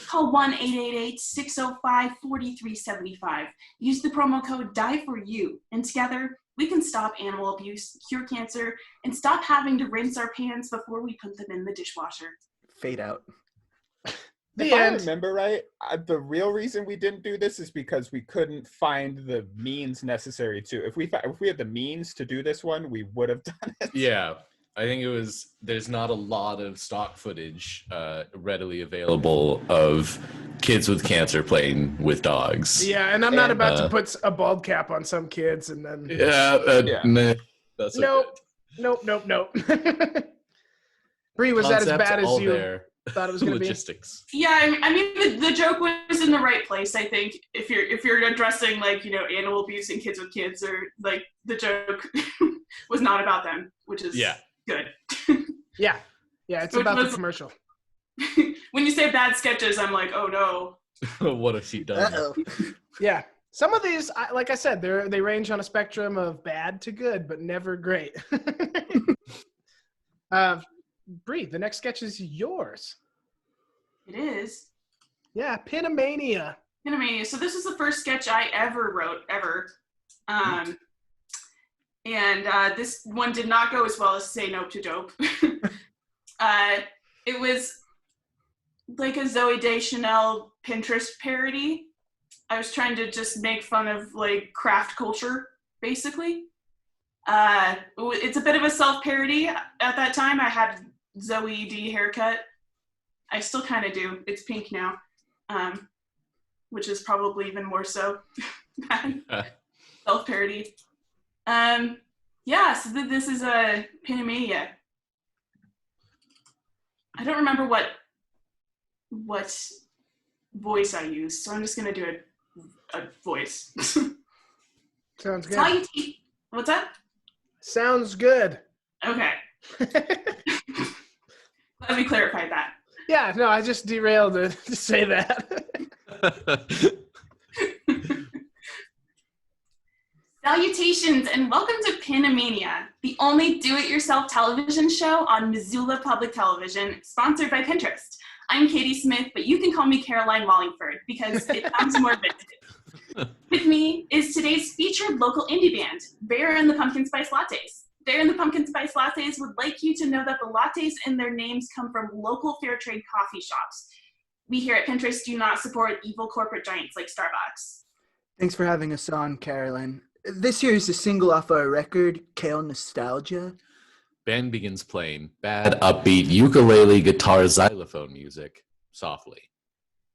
Call 1-888-605-4375. Use the promo code DIE4U, and together we can stop animal abuse, cure cancer, and stop having to rinse our pans before we put them in the dishwasher. Fade out. If I remember right, the real reason we didn't do this is because we couldn't find the means necessary to. If we had the means to do this one, we would have done it. Yeah, I think it was. There's not a lot of stock footage readily available of kids with cancer playing with dogs. Yeah, and I'm not about to put a bald cap on some kids and then. Nah, that's Nope. Bree, was that as bad as you thought it was going to be? Logistics. Yeah, I mean the joke was in the right place. I think if you're addressing animal abuse and kids with kids, or like the joke was not about them, which is good. Yeah, it's about the commercial. When you say bad sketches, I'm like, oh no. What have she done? Uh-oh. Yeah, some of these, like I said, they range on a spectrum of bad to good, but never great. Bree, the next sketch is yours. It is. Yeah, Pin-A-Mania. Pin-A-Mania. So this was the first sketch I ever wrote, ever. And this one did not go as well as Say No to Dope. It was like a Zooey Deschanel Pinterest parody. I was trying to just make fun of like craft culture, basically. It's a bit of a self-parody. At that time, I had Zoe D haircut. I still kind of do. It's pink now, which is probably even more so self-parody. So this is a Pin-A-Mania. I don't remember what voice I used, so I'm just gonna do a voice. Sounds good. What's that? Sounds good. Okay. Let me clarify that. Yeah, no, I just derailed to say that. Salutations and welcome to Pin-A-Mania, the only do-it-yourself television show on Missoula Public Television, sponsored by Pinterest. I'm Katie Smith, but you can call me Caroline Wallingford because it sounds more vintage. With me is today's featured local indie band, Bear and the Pumpkin Spice Lattes. Bear and the Pumpkin Spice Lattes would like you to know that the lattes in their names come from local fair trade coffee shops. We here at Pinterest do not support evil corporate giants like Starbucks. Thanks for having us on, Caroline. This here is a single off our record, Kale Nostalgia. Band begins playing bad, upbeat ukulele, guitar, xylophone music softly.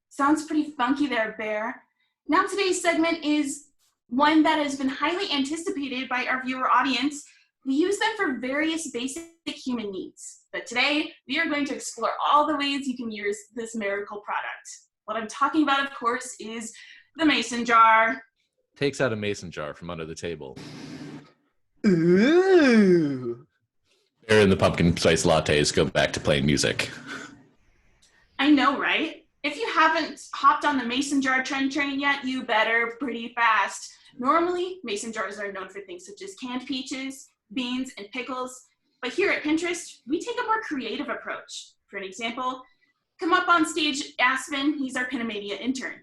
Sounds pretty funky there, Bear. Now today's segment is one that has been highly anticipated by our viewer audience. We use them for various basic human needs. But today, we are going to explore all the ways you can use this miracle product. What I'm talking about, of course, is the mason jar. Takes out a mason jar from under the table. Ooh. Bear and the Pumpkin Spice Lattes go back to playing music. I know, right? If you haven't hopped on the mason jar trend train yet, you better pretty fast. Normally, mason jars are known for things such as canned peaches, beans, and pickles. But here at Pinterest, we take a more creative approach. For an example, come up on stage, Aspen. He's our Pin-A-Mania intern.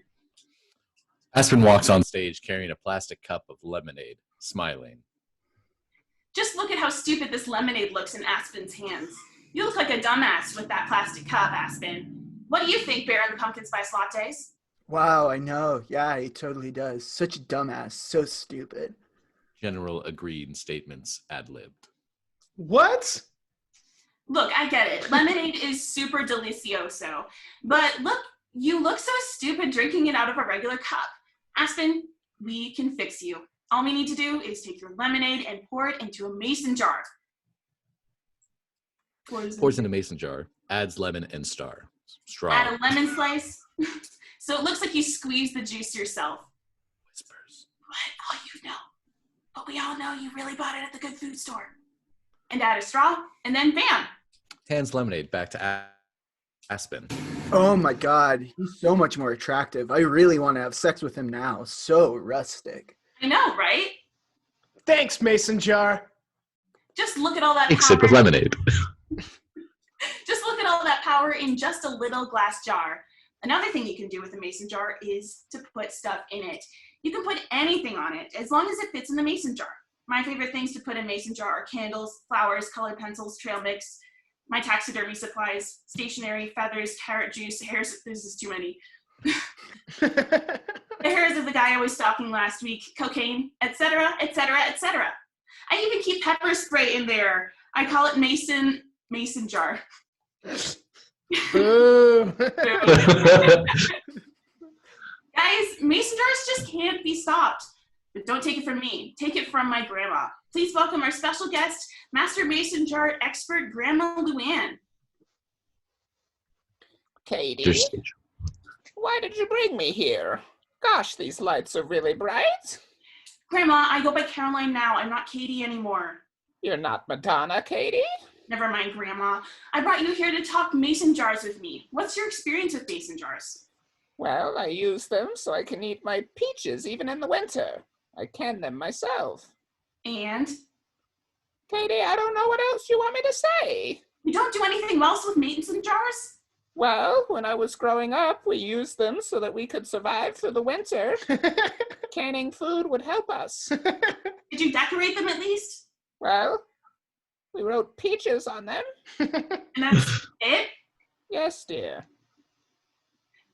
Aspen walks on stage carrying a plastic cup of lemonade, smiling. Just look at how stupid this lemonade looks in Aspen's hands. You look like a dumbass with that plastic cup, Aspen. What do you think, Bear and the Pumpkin Spice Lattes? Wow, I know. Yeah, he totally does. Such a dumbass. So stupid. General agreed statements ad-libbed. What? Look, I get it. Lemonade is super delicioso. But look, you look so stupid drinking it out of a regular cup. Aspen, we can fix you. All we need to do is take your lemonade and pour it into a mason jar. Pours in a mason jar. Adds lemon and straw. Add a lemon slice. So it looks like you squeeze the juice yourself. Whispers. What? Oh, you know. But we all know you really bought it at the good food store. And add a straw, and then bam. Hands lemonade back to Aspen. Oh my god, he's so much more attractive. I really want to have sex with him now. So rustic. I know, right? Thanks, Mason Jar. Just look at all that Big power. sip of lemonade. Just look at all that power in just a little glass jar. Another thing you can do with a mason jar is to put stuff in it. You can put anything on it as long as it fits in the mason jar. My favorite things to put in mason jar are candles, flowers, colored pencils, trail mix, my taxidermy supplies, stationery, feathers, carrot juice, hairs. This is too many. The hairs of the guy I was stalking last week, cocaine, etc., etc., etc. I even keep pepper spray in there. I call it mason jar. Boo. Guys, mason jars just can't be stopped. But don't take it from me. Take it from my grandma. Please welcome our special guest, Master Mason Jar expert, Grandma Luann. Katie, why did you bring me here? Gosh, these lights are really bright. Grandma, I go by Caroline now. I'm not Katie anymore. You're not Madonna, Katie? Never mind, Grandma. I brought you here to talk mason jars with me. What's your experience with mason jars? Well, I use them so I can eat my peaches even in the winter. I can them myself. And? Katie, I don't know what else you want me to say. You don't do anything else with mason jars? Well, when I was growing up, we used them so that we could survive through the winter. Canning food would help us. Did you decorate them at least? Well, we wrote peaches on them. And that's it? Yes, dear.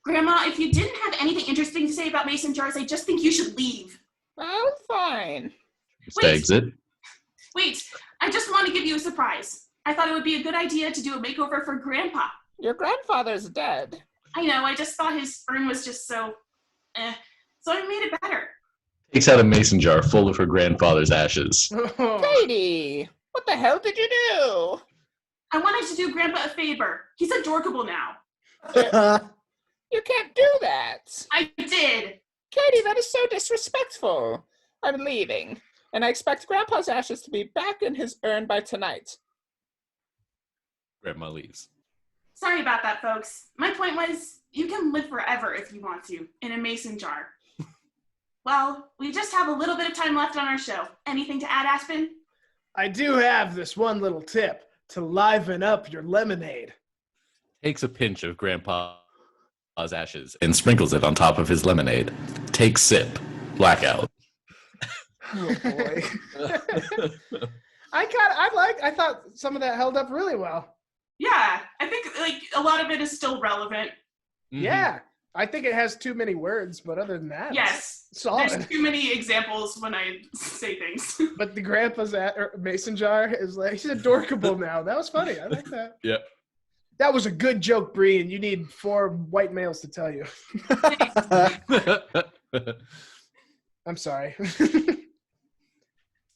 Grandma, if you didn't have anything interesting to say about mason jars, I just think you should leave. Well, fine. Exit. Wait, I just want to give you a surprise. I thought it would be a good idea to do a makeover for Grandpa. Your grandfather's dead. I know, I just thought his urn was just so, so I made it better. Takes out a mason jar full of her grandfather's ashes. Katie, what the hell did you do? I wanted to do Grandpa a favor. He's adorkable now. You can't do that. I did. Katie, that is so disrespectful. I'm leaving, and I expect Grandpa's ashes to be back in his urn by tonight. Grandma leaves. Sorry about that, folks. My point was, you can live forever if you want to, in a mason jar. Well, we just have a little bit of time left on our show. Anything to add, Aspen? I do have this one little tip to liven up your lemonade. Takes a pinch of Grandpa's ashes and sprinkles it on top of his lemonade. Take sip. Blackout. Oh boy. I thought some of that held up really well. Yeah, I think a lot of it is still relevant. Mm-hmm. Yeah. I think it has too many words, but other than that, Yes. it's solid. There's too many examples when I say things. But the grandpa's mason jar is like, he's adorkable now. That was funny. I like that. Yep. That was a good joke, Bree, and you need 4 white males to tell you. I'm sorry.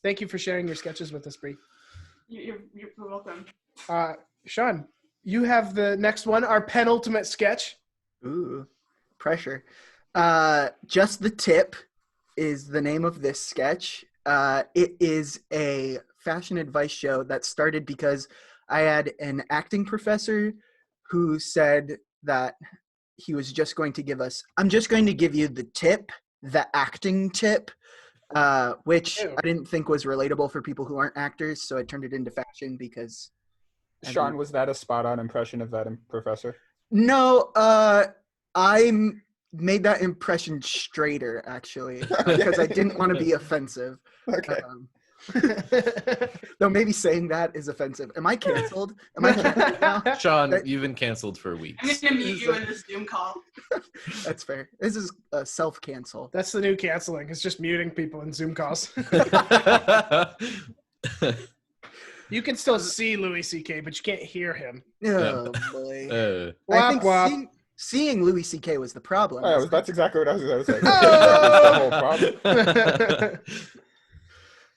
Thank you for sharing your sketches with us, Bree. You're welcome. Sean, you have the next one, our penultimate sketch. Ooh, pressure. Just the Tip is the name of this sketch. It is a fashion advice show that started because I had an acting professor who said that he was just going to give us, I'm just going to give you the tip, the acting tip, which I didn't think was relatable for people who aren't actors, so I turned it into fashion because... Sean, was that a spot-on impression of that professor? No, I made that impression straighter, actually, because I didn't want to be offensive. Okay. Though maybe saying that is offensive. Am I canceled? Am I canceled now? Sean, you've been canceled for weeks. I'm going to mute you in this Zoom call. That's fair. This is a self-cancel. That's the new canceling. It's just muting people in Zoom calls. You can still see Louis C.K., but you can't hear him. Oh boy. I Wop, think wop. seeing Louis C.K. was the problem. Oh, wasn't that's exactly what I was going to say. Oh! That was the whole problem.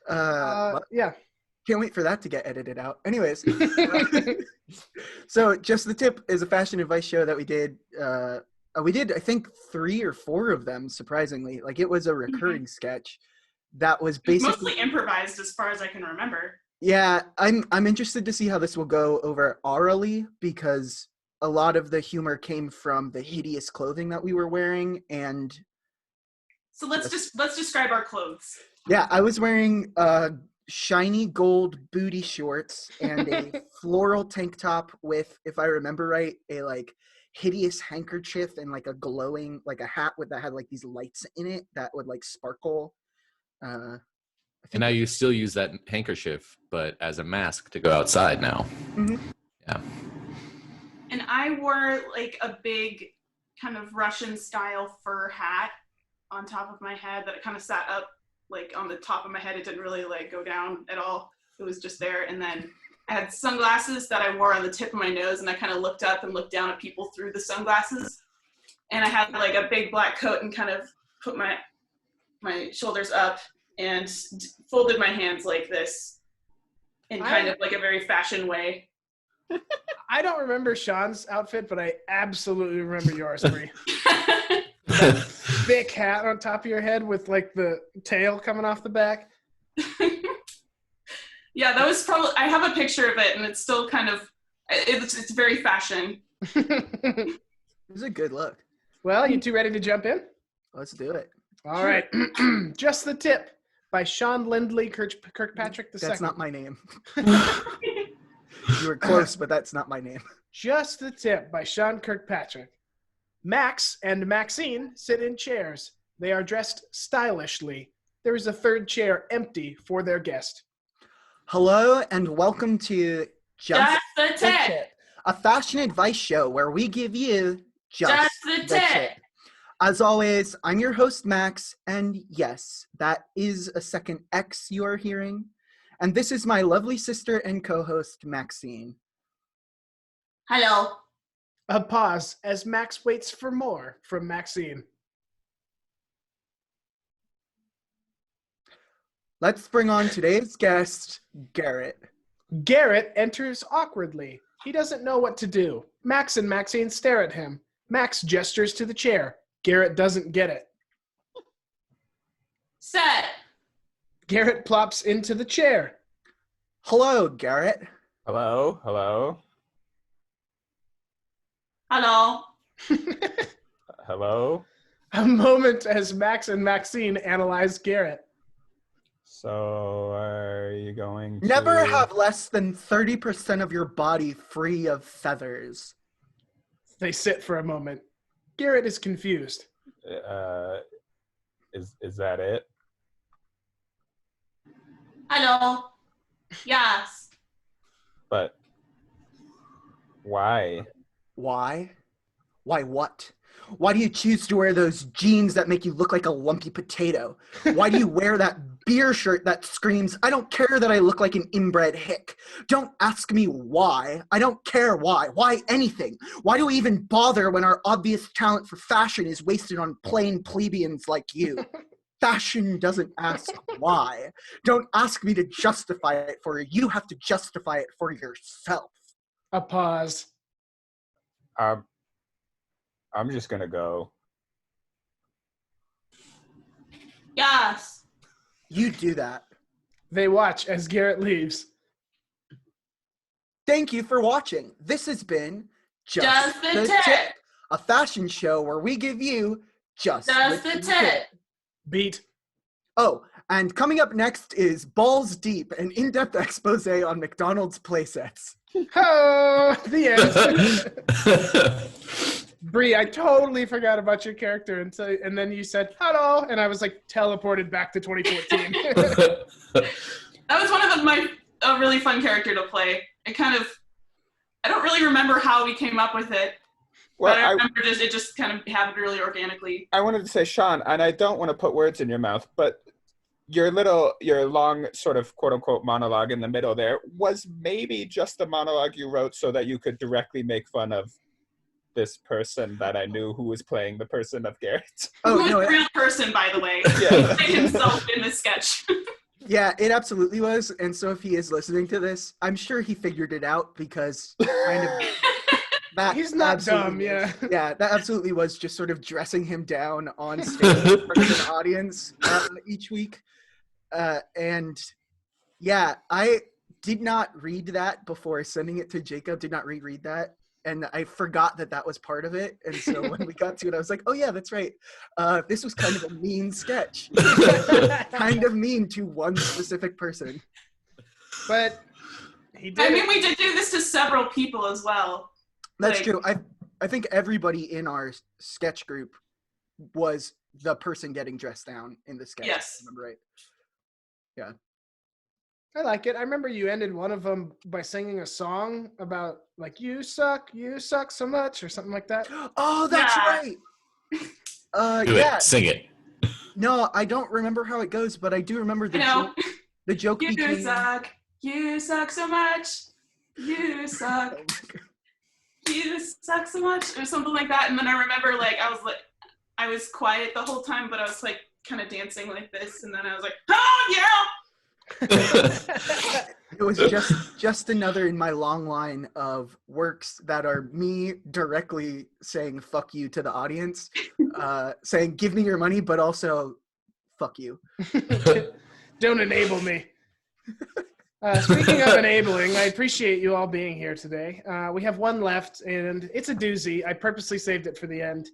Well, Yeah. can't wait for that to get edited out. Anyways, so Just the Tip is a fashion advice show that we did. We did, I think, 3 or 4 of them. Surprisingly, like it was a recurring sketch that was It was basically mostly improvised as far as I can remember. Yeah, I'm interested to see how this will go over orally because a lot of the humor came from the hideous clothing that we were wearing, and So let's describe our clothes. yeah, I was wearing shiny gold booty shorts and a floral tank top with, if I remember right, a like hideous handkerchief and like a glowing, like a hat that had like these lights in it that would like sparkle. And now you still use that handkerchief, but as a mask to go outside now. Mhm. Yeah. And I wore like a big kind of Russian style fur hat on top of my head that kind of sat up like on the top of my head. It didn't really like go down at all. It was just there. And then I had sunglasses that I wore on the tip of my nose, and I kind of looked up and looked down at people through the sunglasses. And I had like a big black coat and kind of put my shoulders up and folded my hands like this in kind of like a very fashion way. I don't remember Sean's outfit, but I absolutely remember yours, Brie. Thick hat on top of your head with like the tail coming off the back. Yeah, that was probably, I have a picture of it and it's still kind of, it's very fashion. It was a good look. Well, you two ready to jump in? Let's do it. All right. Just the Tip by Sean Lindley Kirkpatrick II. That's not my name. You were close, but that's not my name. Just the Tip by Sean Kirkpatrick. Max and Maxine sit in chairs. They are dressed stylishly. There is a third chair empty for their guest. Hello and welcome to Just the Tip. A fashion advice show where we give you Just the Tip. As always, I'm your host, Max, and yes, that is a second X you are hearing. And this is my lovely sister and co-host, Maxine. Hello. A pause as Max waits for more from Maxine. Let's bring on today's guest, Garrett. Garrett enters awkwardly. He doesn't know what to do. Max and Maxine stare at him. Max gestures to the chair. Garrett doesn't get it. Set. Garrett plops into the chair. Hello, Garrett. Hello? Hello? Hello. Hello? A moment as Max and Maxine analyze Garrett. So, are you going to... Never have less than 30% of your body free of feathers. They sit for a moment. Garrett is confused. Is that it? Hello. Yes. But why? Why? Why what? Why do you choose to wear those jeans that make you look like a lumpy potato? Why do you wear that beer shirt that screams, I don't care that I look like an inbred hick? Don't ask me why. I don't care why. Why anything? Why do we even bother when our obvious talent for fashion is wasted on plain plebeians like you? Fashion doesn't ask why. Don't ask me to justify it for you. You have to justify it for yourself. A pause. I'm just gonna go. Yes. You do that. They watch as Garrett leaves. Thank you for watching. This has been Just the Tip. A fashion show where we give you just the tip. Beat. Oh, and coming up next is Balls Deep, an in-depth expose on McDonald's playsets. Oh, the end. Bree, I totally forgot about your character and then you said, hello, and I was like teleported back to 2014. That was one of a really fun character to play. I don't really remember how we came up with it. Well, but I remember it just kind of happened really organically. I wanted to say, Sean, and I don't want to put words in your mouth, but your long sort of quote unquote monologue in the middle there was maybe just the monologue you wrote so that you could directly make fun of this person that I knew who was playing the person of Garrett. Who is a real person, by the way. Yeah. He himself in this sketch. Yeah, it absolutely was. And so if he is listening to this, I'm sure he figured it out because kind of that He's not dumb, absolutely yeah. was- Yeah, that absolutely was just sort of dressing him down on stage in front of an audience each week. And yeah, I did not read that before sending it to Jacob, did not reread that. And I forgot that was part of it. And so when we got to it, I was like, oh yeah, that's right. This was kind of a mean sketch. Kind of mean to one specific person. But he did. I mean, we did do this to several people as well. That's Like- true. I think everybody in our sketch group was the person getting dressed down in the sketch. Yes. If I remember right. I like it. I remember you ended one of them by singing a song about like you suck so much or something like that. Oh, that's Yeah. right. Do Yeah. it. Sing it. No, I don't remember how it goes, but I do remember the You know, joke. The joke you between. suck so much. You suck. You suck so much, or something like that. And then I remember, like, I was quiet the whole time, but I was like kind of dancing like this, and then I was like, oh yeah. It was just another in my long line of works that are me directly saying "fuck you" to the audience, saying "give me your money," but also "fuck you." Don't enable me. Speaking of enabling, I appreciate you all being here today. We have one left, and it's a doozy. I purposely saved it for the end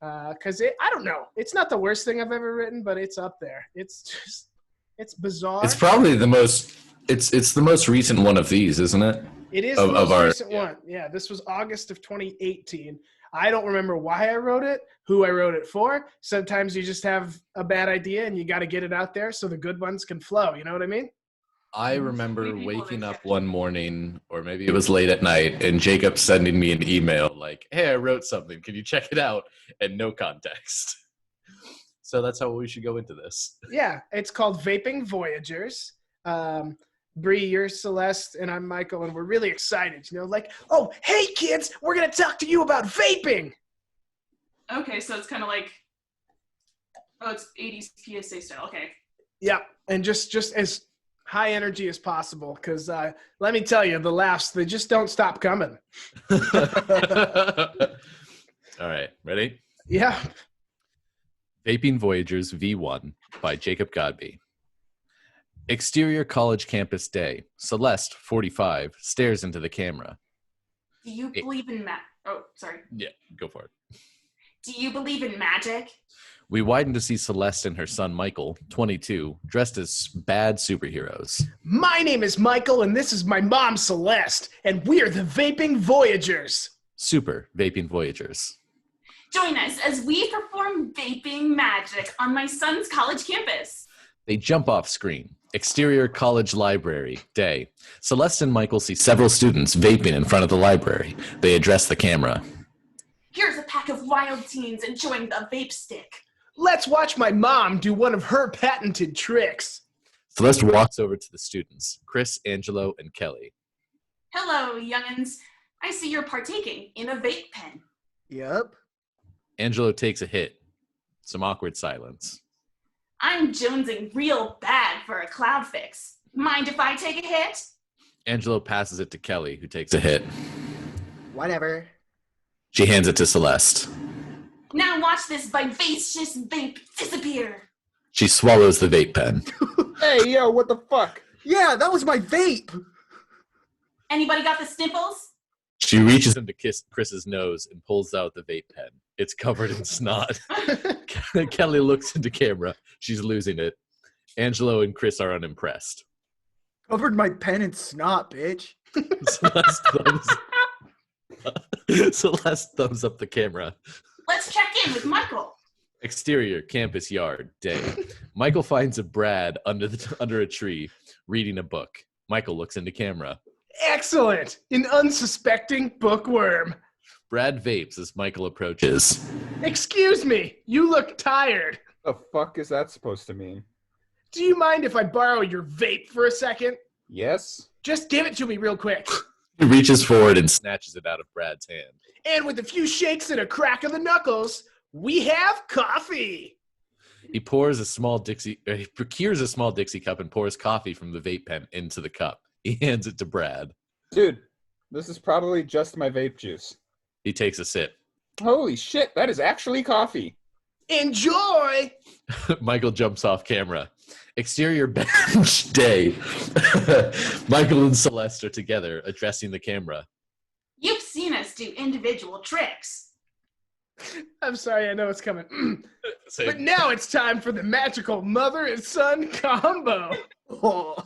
because I don't know. It's not the worst thing I've ever written, but it's up there. It's bizarre. It's probably the most. It's the most recent one of these, isn't it? It is of the most our- recent one. Yeah, this was August of 2018. I don't remember why I wrote it, who I wrote it for. Sometimes you just have a bad idea and you got to get it out there so the good ones can flow. You know what I mean? I remember Maybe people waking up accept one morning, or maybe it was late at night, and Jacob sending me an email like, "Hey, I wrote something. Can you check it out?" And no context. So that's how we should go into this. Yeah, it's called Vaping Voyagers. Bree, you're Celeste, and I'm Michael, and we're really excited. You know, like, oh, hey, kids, we're going to talk to you about vaping. Okay, so it's kind of like, oh, it's 80s PSA style. Okay. Yeah, and just as high energy as possible, because let me tell you, the laughs, they just don't stop coming. All right, ready? Yeah. Vaping Voyagers V1 by Jacob Godby. Exterior college campus day. Celeste, 45, stares into the camera. Do you believe in Oh, sorry. Yeah, go for it. Do you believe in magic? We widen to see Celeste and her son Michael, 22, dressed as bad superheroes. My name is Michael, and this is my mom, Celeste, and we're the Vaping Voyagers. Super Vaping Voyagers. Join us as we perform vaping magic on my son's college campus. They jump off screen. Exterior college library day. Celeste and Michael see several students vaping in front of the library. They address the camera. Here's a pack of wild teens enjoying the vape stick. Let's watch my mom do one of her patented tricks. Celeste walks over to the students, Chris, Angelo, and Kelly. Hello, youngins. I see you're partaking in a vape pen. Yep. Angelo takes a hit. Some awkward silence. I'm jonesing real bad for a cloud fix. Mind if I take a hit? Angelo passes it to Kelly, who takes a hit. Whatever. She hands it to Celeste. Now watch this vivacious vape disappear. She swallows the vape pen. Hey, yo, what the fuck? Yeah, that was my vape. Anybody got the sniffles? She reaches into Chris's nose and pulls out the vape pen. It's covered in snot. Kelly looks into camera. She's losing it. Angelo and Chris are unimpressed. Covered my pen in snot, bitch. Celeste thumbs up the camera. Let's check in with Michael. Exterior campus yard day. Michael finds a Brad under a tree reading a book. Michael looks into camera. Excellent. An unsuspecting bookworm. Brad vapes as Michael approaches. Excuse me. You look tired. The fuck is that supposed to mean? Do you mind if I borrow your vape for a second? Yes. Just give it to me real quick. He reaches forward and snatches it out of Brad's hand. And with a few shakes and a crack of the knuckles, we have coffee. He procures a small Dixie cup and pours coffee from the vape pen into the cup. He hands it to Brad. Dude, this is probably just my vape juice. He takes a sip. Holy shit, that is actually coffee. Enjoy! Michael jumps off camera. Exterior bench day. Michael and Celeste are together, addressing the camera. You've seen us do individual tricks. I'm sorry, I know it's coming. But now it's time for the magical mother and son combo. Oh.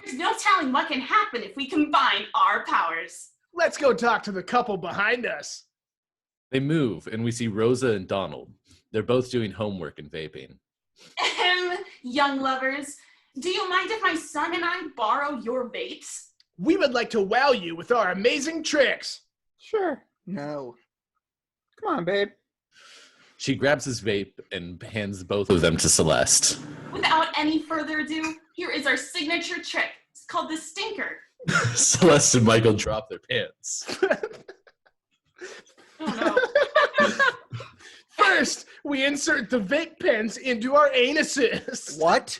There's no telling what can happen if we combine our powers. Let's go talk to the couple behind us. They move, and we see Rosa and Donald. They're both doing homework and vaping. Young lovers, do you mind if my son and I borrow your vapes? We would like to wow you with our amazing tricks. Sure. No. Come on, babe. She grabs his vape and hands both of them to Celeste. Without any further ado, here is our signature trick. It's called the stinker. Celeste and Michael drop their pants. Oh no. First, we insert the vape pens into our anuses. What?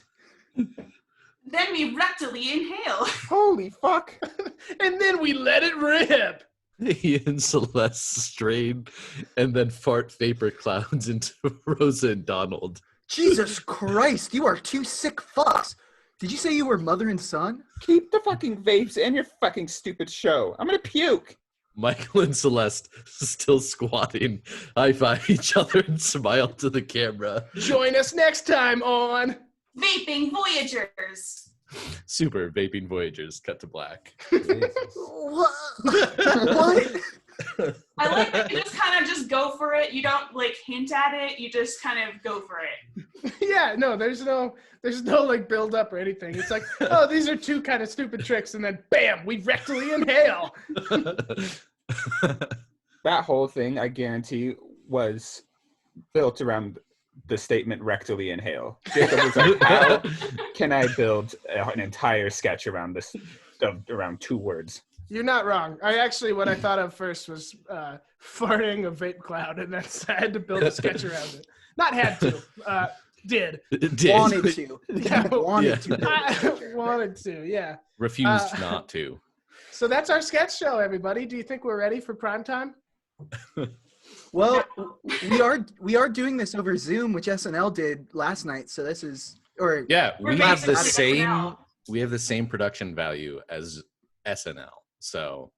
Then we rectally inhale. Holy fuck. And then we let it rip. He and Celeste strain and then fart vapor clouds into Rosa and Donald. Jesus Christ, you are two sick fucks. Did you say you were mother and son? Keep the fucking vapes and your fucking stupid show. I'm gonna puke. Michael and Celeste, still squatting, high-five each other and smile to the camera. Join us next time on Vaping Voyagers. Super Vaping Voyagers, cut to black. What? What? I like that you just kind of just go for it. You don't like hint at it. You just kind of go for it. Yeah, no, there's no like build up or anything. It's like, oh, these are two kind of stupid tricks, and then bam, we rectally inhale. That whole thing, I guarantee, was built around the statement rectally inhale. Jacob was like, how can I build an entire sketch around this, around 2 words? You're not wrong. What I thought of first was farting a vape cloud, and that's I had to build a sketch around it. Not had to, did. Wanted to. Yeah, Wanted to. I wanted to, yeah. Refused not to. So that's our sketch show, everybody. Do you think we're ready for prime time? Well, we are doing this over Zoom, which SNL did last night. So this is, or Yeah, We're we have the basically same. SNL. We have the same production value as SNL. So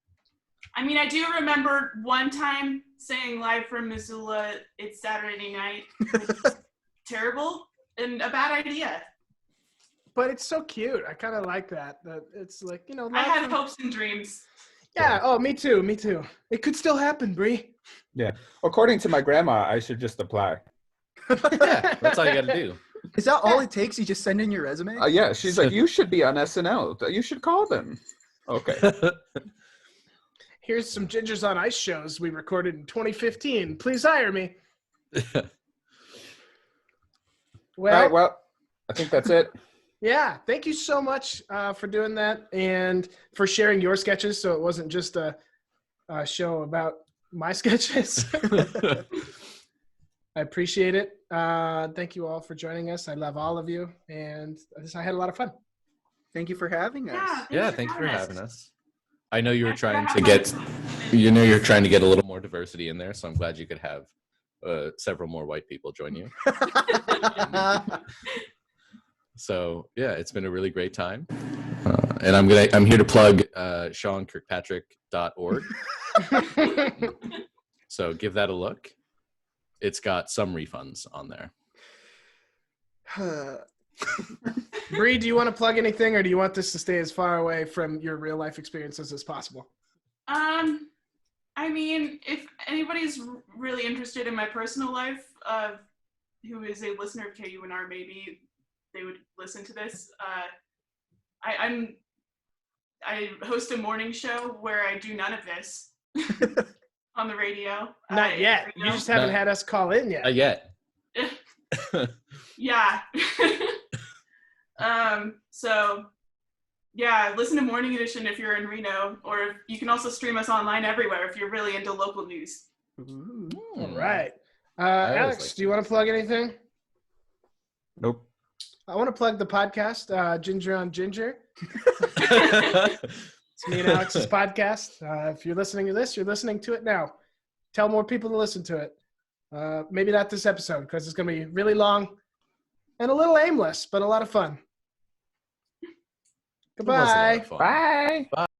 I mean, I do remember one time saying live from Missoula, it's Saturday night. It's terrible and a bad idea. But it's so cute. I kind of like that. That it's like, I live had from- hopes and dreams. Yeah. Oh, me too. Me too. It could still happen, Bree. Yeah. According to my grandma, I should just apply. yeah, that's all you got to do. is that all it takes? You just send in your resume? Yeah, she's like, you should be on SNL. You should call them. Okay. Here's some Gingers on Ice shows we recorded in 2015. Please hire me. Well, All right, well, I think that's it. yeah. Thank you so much for doing that and for sharing your sketches, so it wasn't just a show about my sketches. I appreciate it. Thank you all for joining us. I love all of you, and I had a lot of fun. Thank you for having us. Yeah, thanks for having us. I know you were Thanks for trying to having get, us. you're trying to get a little more diversity in there, so I'm glad you could have several more white people join you. So yeah, it's been a really great time, and I'm here to plug SeanKirkpatrick.org. So give that a look. It's got some refunds on there. Bree, do you want to plug anything, or do you want this to stay as far away from your real life experiences as possible? I mean, if anybody's really interested in my personal life, who is a listener of KUNR, maybe they would listen to this. I host a morning show where I do none of this on the radio. Not yet. You just haven't had us call in yet. Yet. Yeah. So yeah, listen to Morning Edition if you're in Reno, or you can also stream us online everywhere if you're really into local news. All right. always Alex, like do you want to plug anything? Nope. I want to plug the podcast, Ginger on Ginger. It's me and Alex's podcast. If you're listening to this, you're listening to it now. Tell more people to listen to it. Maybe not this episode because it's going to be really long and a little aimless, but a lot of fun. It was a lot Goodbye. of fun. Bye.